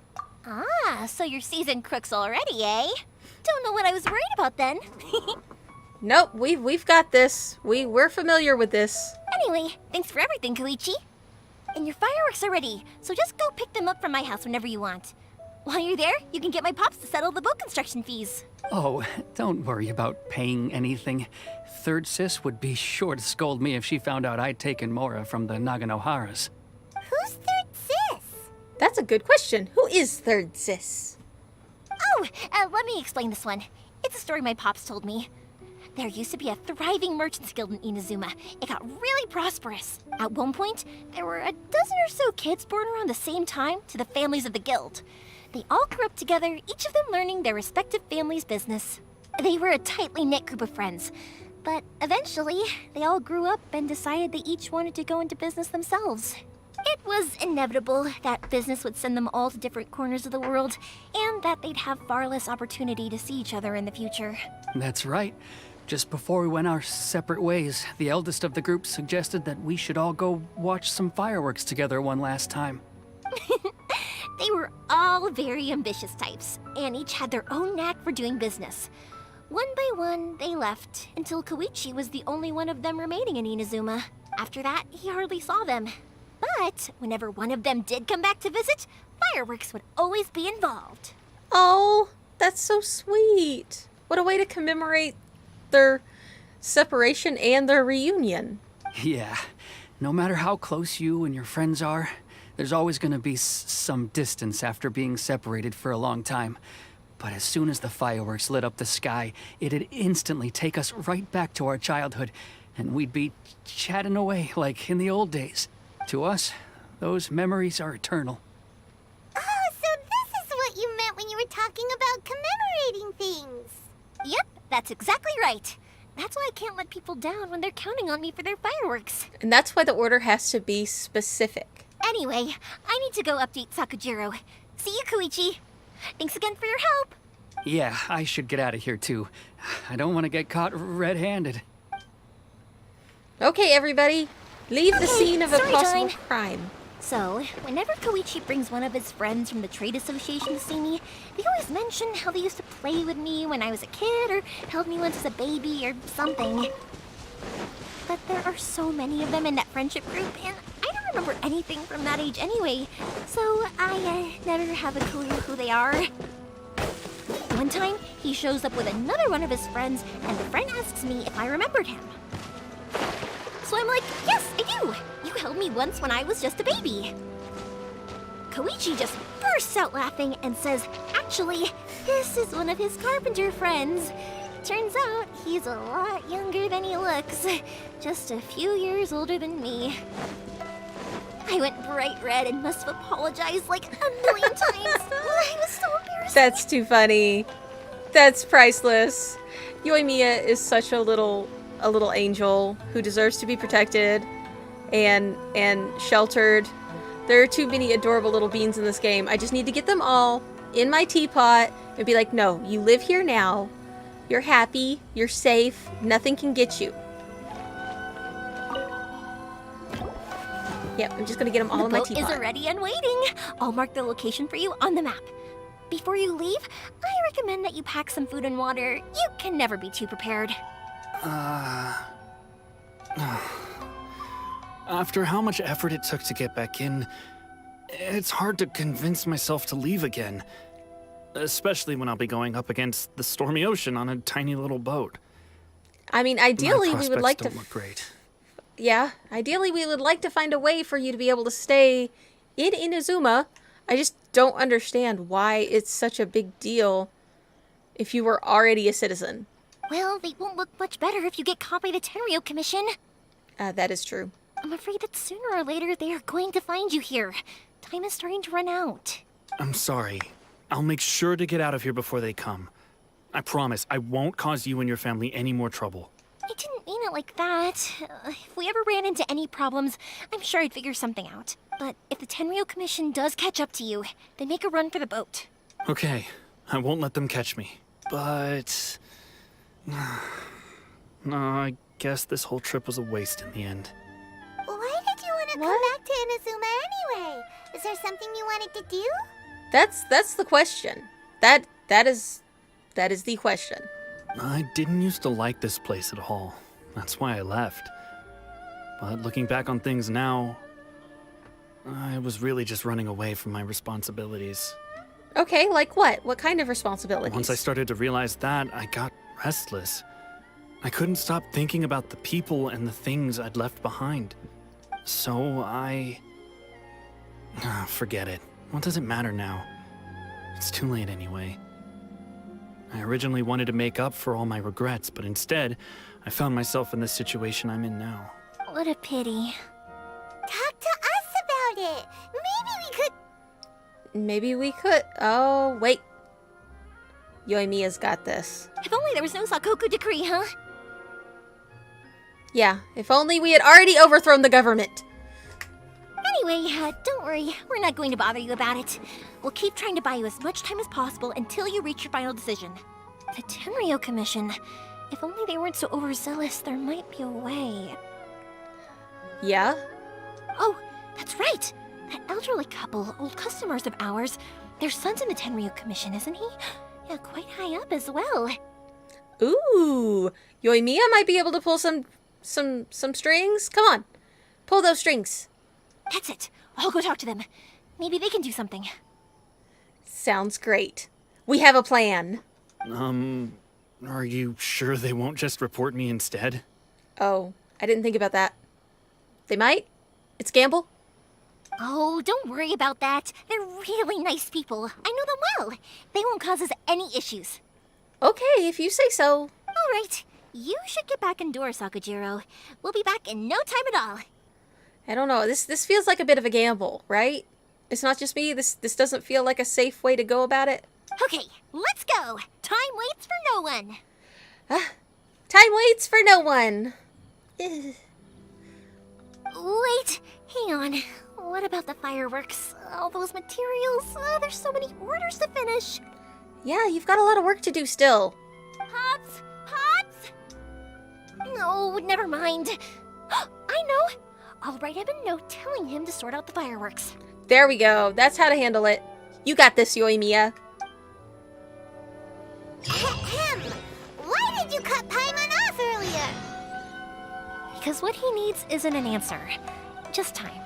Ah, so you're seasoned crooks already, eh? Don't know what I was worried about then. Nope, we've got this. We're familiar with this. Anyway, thanks for everything, Koichi. And your fireworks are ready, so just go pick them up from my house whenever you want. While you're there, you can get my pops to settle the boat construction fees. Oh, don't worry about paying anything. Third Sis would be sure to scold me if she found out I'd taken Mora from the Naganoharas. Who's Third Sis? That's a good question. Who is Third Sis? Oh, let me explain this one. It's a story my pops told me. There used to be a thriving merchants guild in Inazuma. It got really prosperous. At one point, there were a dozen or so kids born around the same time to the families of the guild. They all grew up together, each of them learning their respective family's business. They were a tightly knit group of friends. But eventually, they all grew up and decided they each wanted to go into business themselves. It was inevitable that business would send them all to different corners of the world, and that they'd have far less opportunity to see each other in the future. That's right. Just before we went our separate ways, the eldest of the group suggested that we should all go watch some fireworks together one last time. They were all very ambitious types, and each had their own knack for doing business. One by one, they left, until Koichi was the only one of them remaining in Inazuma. After that, he hardly saw them. But whenever one of them did come back to visit, fireworks would always be involved. Oh, that's so sweet. What a way to commemorate their separation and their reunion. Yeah, no matter how close you and your friends are, there's always going to be some distance after being separated for a long time. But as soon as the fireworks lit up the sky, it'd instantly take us right back to our childhood, and we'd be chatting away like in the old days. To us, those memories are eternal. Oh, so this is what you meant when you were talking about commemorating things. Yep, that's exactly right. That's why I can't let people down when they're counting on me for their fireworks. And that's why the order has to be specific. Anyway, I need to go update Sakujiro. See you, Koichi. Thanks again for your help. Yeah, I should get out of here too. I don't want to get caught red-handed. Okay, everybody. Leave the scene of a story possible time. crime. So, whenever Koichi brings one of his friends from the trade association to see me, they always mention how they used to play with me when I was a kid, or held me once as a baby, or something. But there are so many of them in that friendship group, and I don't remember anything from that age anyway, so I never have a clue who they are. One time, he shows up with another one of his friends, and the friend asks me if I remembered him. So I'm like, yes, I do! You held me once when I was just a baby. Koichi just bursts out laughing and says, actually, this is one of his carpenter friends. Turns out he's a lot younger than he looks. Just a few years older than me. I went bright red and must have apologized like a million times. I was so embarrassed. That's too funny. That's priceless. Yoimiya is such a little angel who deserves to be protected and sheltered. There are too many adorable little beans in this game. I just need to get them all in my teapot and be like, no, you live here now. You're happy. You're safe. Nothing can get you. Yep, I'm just gonna get them all in my teapot. The boat is ready and waiting. I'll mark the location for you on the map. Before you leave, I recommend that you pack some food and water. You can never be too prepared. After how much effort it took to get back in, it's hard to convince myself to leave again. Especially when I'll be going up against the stormy ocean on a tiny little boat. I mean, ideally, we would like to... don't look great. Yeah, ideally we would like to find a way for you to be able to stay in Inazuma. I just don't understand why it's such a big deal if you were already a citizen. Well, they won't look much better if you get caught by the Tenryo Commission. That is true. I'm afraid that sooner or later they are going to find you here. Time is starting to run out. I'm sorry. I'll make sure to get out of here before they come. I promise I won't cause you and your family any more trouble. I didn't mean it like that. If we ever ran into any problems, I'm sure I'd figure something out. But if the Tenryo Commission does catch up to you, then make a run for the boat. Okay, I won't let them catch me. But... no, I guess this whole trip was a waste in the end. Why did you want to come back to Inazuma anyway? Is there something you wanted to do? That's the question. That is the question. I didn't used to like this place at all. That's why I left. But looking back on things now, I was really just running away from my responsibilities. Okay, like what? What kind of responsibilities? Once I started to realize that, I got restless. I couldn't stop thinking about the people and the things I'd left behind. So I... forget it. What does it matter now? It's too late anyway. I originally wanted to make up for all my regrets, but instead, I found myself in the situation I'm in now. What a pity. Talk to us about it. Maybe we could. Oh, wait. Yoimiya's got this. If only there was no Sakoku decree, huh? Yeah, if only we had already overthrown the government. Anyway, don't worry. We're not going to bother you about it. We'll keep trying to buy you as much time as possible until you reach your final decision. The Tenryo Commission. If only they weren't so overzealous, there might be a way. Yeah? Oh, that's right. That elderly couple, old customers of ours, their son's in the Tenryo Commission, isn't he? Yeah, quite high up as well. Ooh, Yoimiya might be able to pull some strings. Come on, pull those strings. That's it. I'll go talk to them. Maybe they can do something. Sounds great. We have a plan. Are you sure they won't just report me instead? Oh, I didn't think about that. They might. It's gamble. Oh, don't worry about that. They're really nice people. I know them well. They won't cause us any issues. Okay, if you say so. All right. You should get back indoors, Sakujiro. We'll be back in no time at all. I don't know. This feels like a bit of a gamble, right? It's not just me. This doesn't feel like a safe way to go about it. Okay, let's go. Time waits for no one. Time waits for no one. Wait, hang on. What about the fireworks? All those materials? There's so many orders to finish. Yeah, you've got a lot of work to do still. Pops? Pops? No, never mind. I know. I'll write him a note telling him to sort out the fireworks. There we go. That's how to handle it. You got this, Yoimiya. Why did you cut Paimon off earlier? Because what he needs isn't an answer. Just time.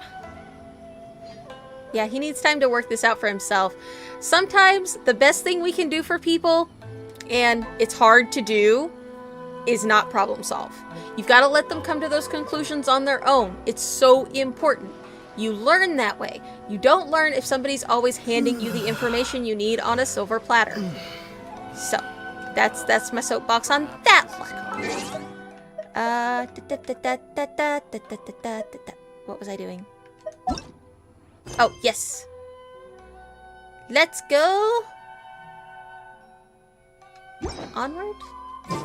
Yeah, he needs time to work this out for himself. Sometimes the best thing we can do for people, and it's hard to do, is not problem solve. You've got to let them come to those conclusions on their own. It's so important. You learn that way. You don't learn if somebody's always handing you the information you need on a silver platter. So, that's my soapbox on that one. What was I doing? Oh, yes. Let's go. Onward?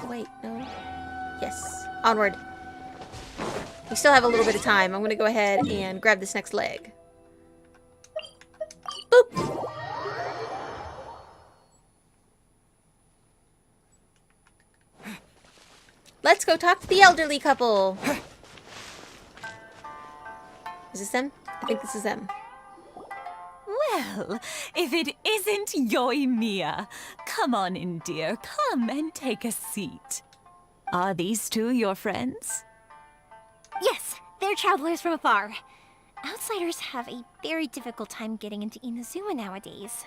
Wait, no. Yes, onward. We still have a little bit of time. I'm going to go ahead and grab this next leg. Boop. Let's go talk to the elderly couple. Is this them? I think this is them. Well, if it isn't Yoimiya. Come on in, dear. Come and take a seat. Are these two your friends? Yes, they're travelers from afar. Outsiders have a very difficult time getting into Inazuma nowadays.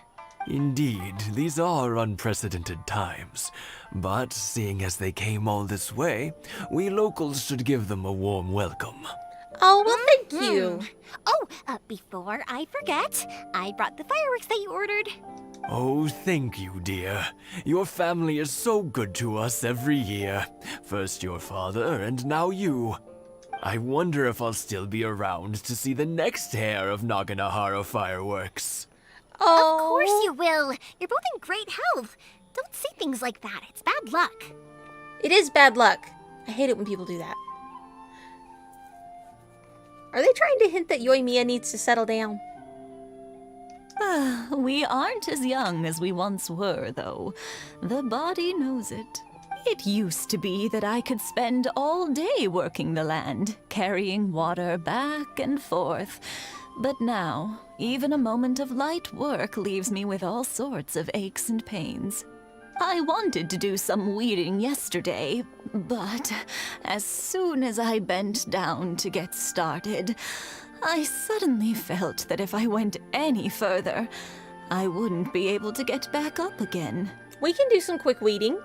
Indeed, these are unprecedented times. But seeing as they came all this way, we locals should give them a warm welcome. Oh, well, thank you. Oh, before I forget, I brought the fireworks that you ordered. Oh, thank you, dear. Your family is so good to us every year. First your father, and now you. I wonder if I'll still be around to see the next hair of Naganohara fireworks. Oh. Of course you will. You're both in great health. Don't say things like that. It's bad luck. It is bad luck. I hate it when people do that. Are they trying to hint that Yoimiya needs to settle down? We aren't as young as we once were, though. The body knows it. It used to be that I could spend all day working the land, carrying water back and forth. But now, even a moment of light work leaves me with all sorts of aches and pains. I wanted to do some weeding yesterday, but as soon as I bent down to get started, I suddenly felt that if I went any further, I wouldn't be able to get back up again. We can do some quick weeding.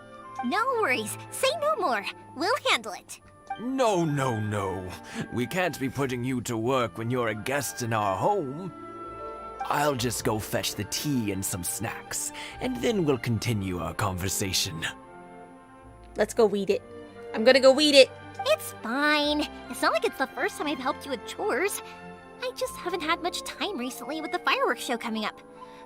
No worries. Say no more. We'll handle it. No, no, no. We can't be putting you to work when you're a guest in our home. I'll just go fetch the tea and some snacks, and then we'll continue our conversation. Let's go weed it. I'm gonna go weed it. It's fine. It's not like it's the first time I've helped you with chores. I just haven't had much time recently with the fireworks show coming up.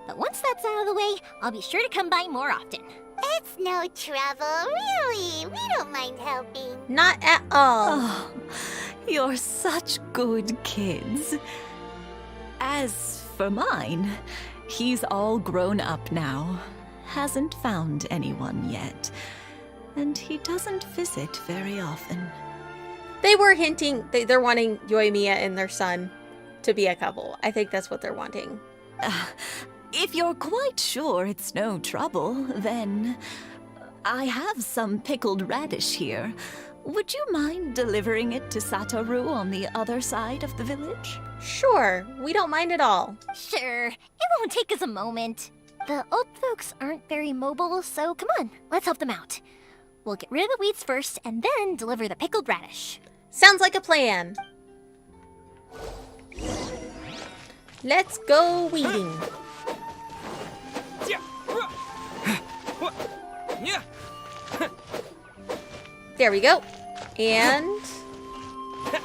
But once that's out of the way, I'll be sure to come by more often. It's no trouble, really. We don't mind helping. Not at all. Oh, you're such good kids. As for mine, he's all grown up now. Hasn't found anyone yet. And he doesn't visit very often. They were hinting they're wanting Yoimiya and their son to be a couple. I think that's what they're wanting. If you're quite sure it's no trouble, then I have some pickled radish here. Would you mind delivering it to Satoru on the other side of the village? Sure, we don't mind at all. Sure, it won't take us a moment. The old folks aren't very mobile, so come on, let's help them out. We'll get rid of the weeds first and then deliver the pickled radish. Sounds like a plan. Let's go weeding. There we go. And...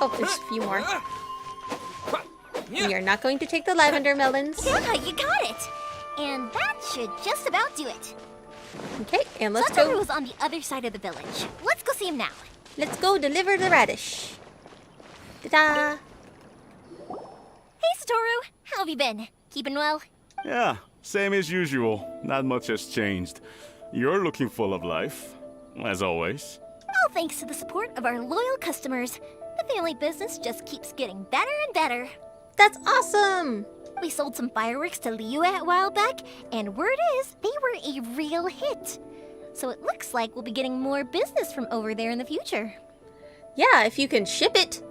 oh, there's a few more. We are not going to take the lavender melons. Yeah, you got it! And that should just about do it. Okay, and let's Satoru go... was on the other side of the village. Let's go see him now. let's go deliver the radish. Ta-da! Hey, Satoru! How have you been? Keeping well? Yeah, same as usual. Not much has changed. You're looking full of life, as always. All thanks to the support of our loyal customers. The family business just keeps getting better and better. That's awesome! We sold some fireworks to Liyue a while back, and word is they were a real hit. So it looks like we'll be getting more business from over there in the future. Yeah, if you can ship it.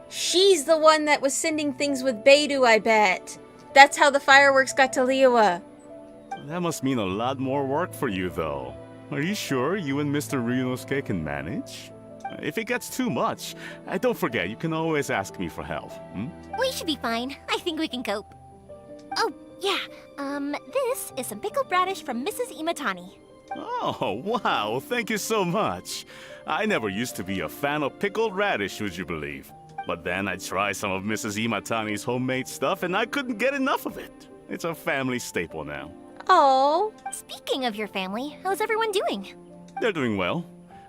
She's the one that was sending things with Beidou, I bet. That's how the fireworks got to Liyue. That must mean a lot more work for you, though. Are you sure you and Mr. Ryunosuke can manage? If it gets too much, don't forget, you can always ask me for help. We should be fine. I think we can cope. Oh, yeah. This is some pickled radish from Mrs. Imatani. Oh, wow, thank you so much. I never used to be a fan of pickled radish, would you believe? But then I tried some of Mrs. Imatani's homemade stuff and I couldn't get enough of it. It's a family staple now. Oh. Speaking of your family, how's everyone doing? They're doing well.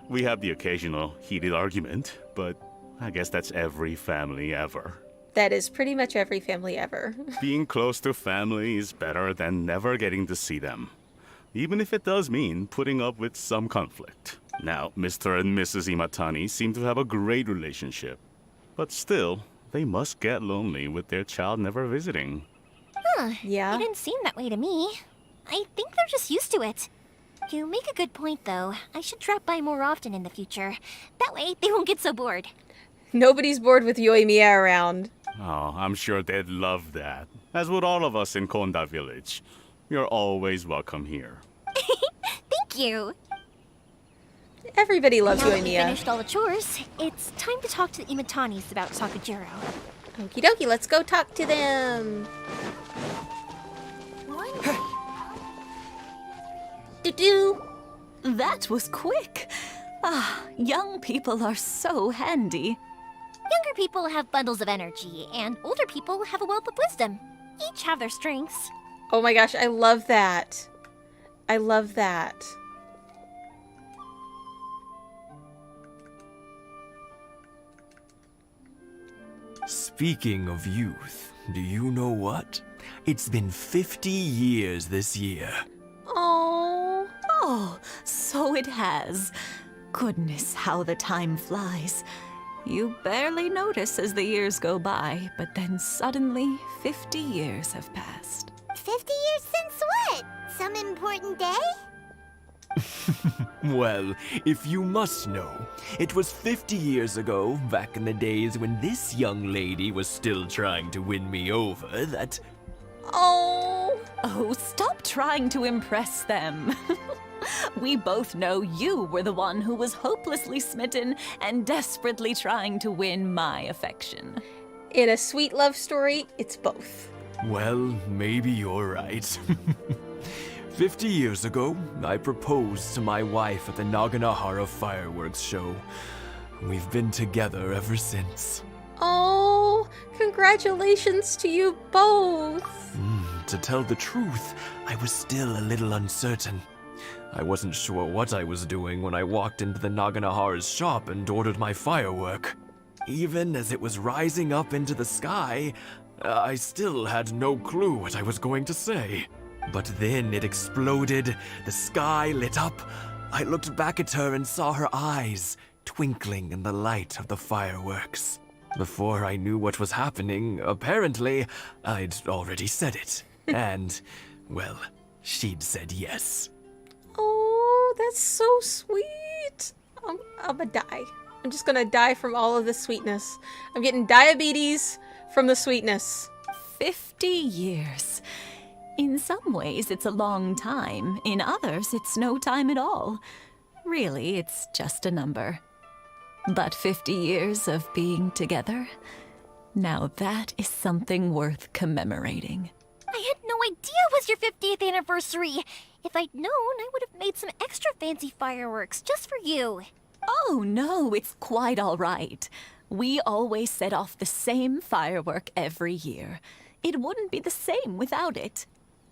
We have the occasional heated argument, but I guess that's every family ever. That is pretty much every family ever. Being close to family is better than never getting to see them, even if it does mean putting up with some conflict. Now, Mr. and Mrs. Imatani seem to have a great relationship, but still, they must get lonely with their child never visiting. Huh. Yeah. It didn't seem that way to me. I think they're just used to it. You make a good point, though. I should drop by more often in the future. That way, they won't get so bored. Nobody's bored with Yoimiya around. Oh, I'm sure they'd love that. As would all of us in Konda Village. You're always welcome here. Thank you. Everybody loves Now that we Yoimiya. finished all the chores, it's time to talk to the Imatanis about Takajiro. Okie dokie, let's go talk to them. Do-do. That was quick. Ah, young people are so handy. Younger people have bundles of energy, and older people have a wealth of wisdom. Each have their strengths. Oh my gosh, I love that. I love that. Speaking of youth, do you know what? It's been 50 years this year. Oh. Oh, so it has. Goodness, how the time flies. You barely notice as the years go by, but then suddenly 50 years have passed. 50 years since what? Some important day? Well, if you must know, it was 50 years ago, back in the days when this young lady was still trying to win me over, that... Oh. Oh, stop trying to impress them. We both know you were the one who was hopelessly smitten and desperately trying to win my affection. In a sweet love story, it's both. Well, maybe you're right. 50 years ago, I proposed to my wife at the Naganohara fireworks show. We've been together ever since. Oh, congratulations to you both. To tell the truth, I was still a little uncertain. I wasn't sure what I was doing when I walked into the Naganohara's shop and ordered my firework. Even as it was rising up into the sky, I still had no clue what I was going to say. But then it exploded, the sky lit up. I looked back at her and saw her eyes twinkling in the light of the fireworks. Before I knew what was happening, apparently, I'd already said it. And, well, she'd said yes. Oh, that's so sweet. I'm gonna die. I'm just gonna die from all of the sweetness. I'm getting diabetes from the sweetness. 50 years. In some ways, it's a long time. In others, it's no time at all. Really, it's just a number. But 50 years of being together, now that is something worth commemorating. I had no idea it was your 50th anniversary. If I'd known, I would have made some extra fancy fireworks just for you. Oh, no, it's quite all right. We always set off the same firework every year. It wouldn't be the same without it.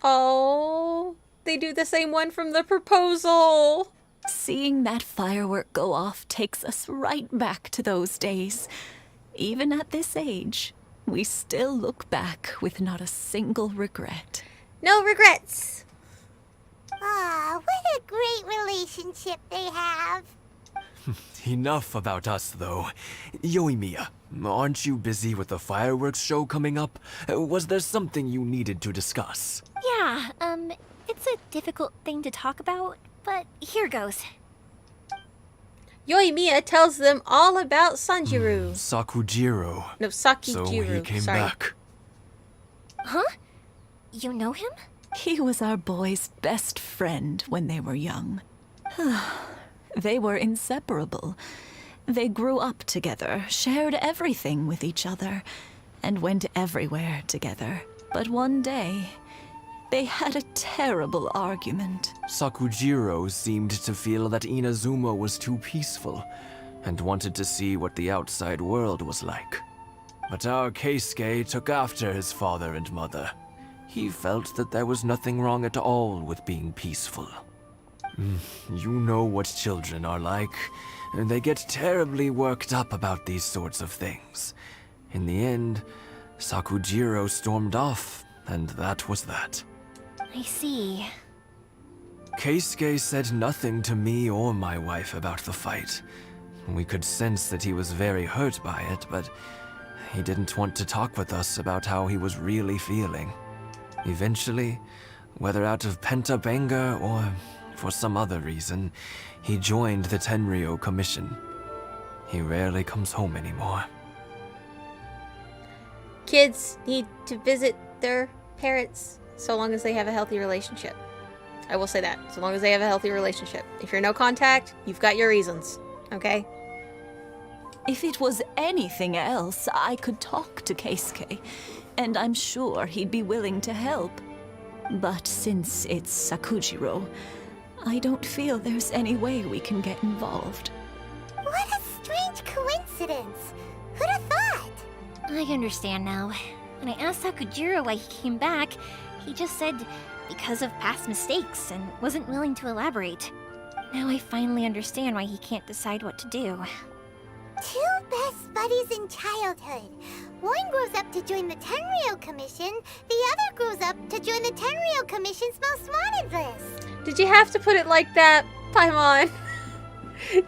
Oh, they do the same one from the proposal. Seeing that firework go off takes us right back to those days. Even at this age, we still look back with not a single regret. No regrets. Ah, what a great relationship they have. Enough about us, though. Yoimiya, aren't you busy with the fireworks show coming up? Was there something you needed to discuss? Yeah, it's a difficult thing to talk about, but here goes. Yoimiya tells them all about Sanjiro. Sakujiro. No, Sakijiro. So he came back. Huh? You know him? He was our boys' best friend when they were young. They were inseparable. They grew up together, shared everything with each other, and went everywhere together. But one day, they had a terrible argument. Sakujiro seemed to feel that Inazuma was too peaceful, and wanted to see what the outside world was like. But our Keisuke took after his father and mother. He felt that there was nothing wrong at all with being peaceful. You know what children are like. They get terribly worked up about these sorts of things. In the end, Sakujiro stormed off, and that was that. I see. Keisuke said nothing to me or my wife about the fight. We could sense that he was very hurt by it, but he didn't want to talk with us about how he was really feeling. Eventually, whether out of pent-up anger or for some other reason, he joined the Tenryou Commission. He rarely comes home anymore. Kids need to visit their parents so long as they have a healthy relationship. I will say that. So long as they have a healthy relationship. If you're no contact, you've got your reasons. Okay? If it was anything else, I could talk to Keisuke, and I'm sure he'd be willing to help. But since it's Sakujiro, I don't feel there's any way we can get involved. What a strange coincidence. Who'd have thought? I understand now. When I asked Sakujiro why he came back, he just said because of past mistakes and wasn't willing to elaborate. Now I finally understand why he can't decide what to do. Two best buddies in childhood. One grows up to join the Tenryou Commission, the other grows up to join the Tenryou Commission's most wanted list. Did you have to put it like that, Paimon?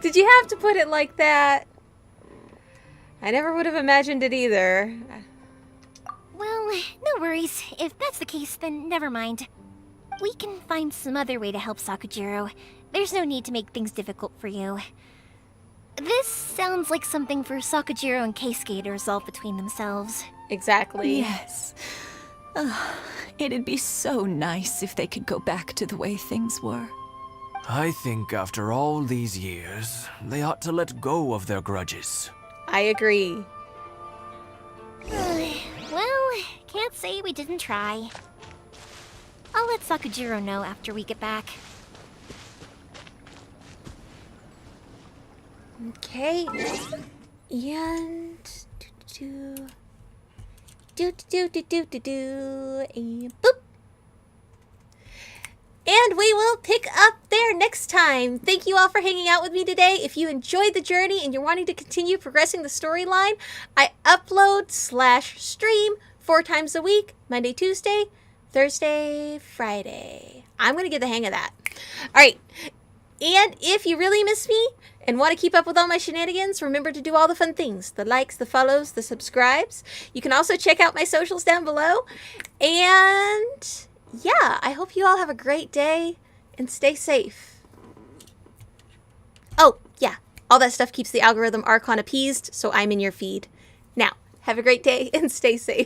Did you have to put it like that? I never would have imagined it either. Well, no worries. If that's the case, then never mind. We can find some other way to help Sakujiro. There's no need to make things difficult for you. This sounds like something for Sakujiro and Keisuke to resolve between themselves. Exactly. Yes. It'd be so nice if they could go back to the way things were. I think after all these years, they ought to let go of their grudges. I agree. can't say we didn't try. I'll let Sakujiro know after we get back. Okay. And and boop. And we will pick up there next time. Thank you all for hanging out with me today. If you enjoyed the journey and you're wanting to continue progressing the storyline, I upload/stream 4 times a week, Monday, Tuesday, Thursday, Friday. I'm going to get the hang of that. All right. And if you really miss me and want to keep up with all my shenanigans, remember to do all the fun things. The likes, the follows, the subscribes. You can also check out my socials down below. And yeah, I hope you all have a great day and stay safe. Oh, yeah, all that stuff keeps the algorithm Archon appeased, so I'm in your feed. Now, have a great day and stay safe.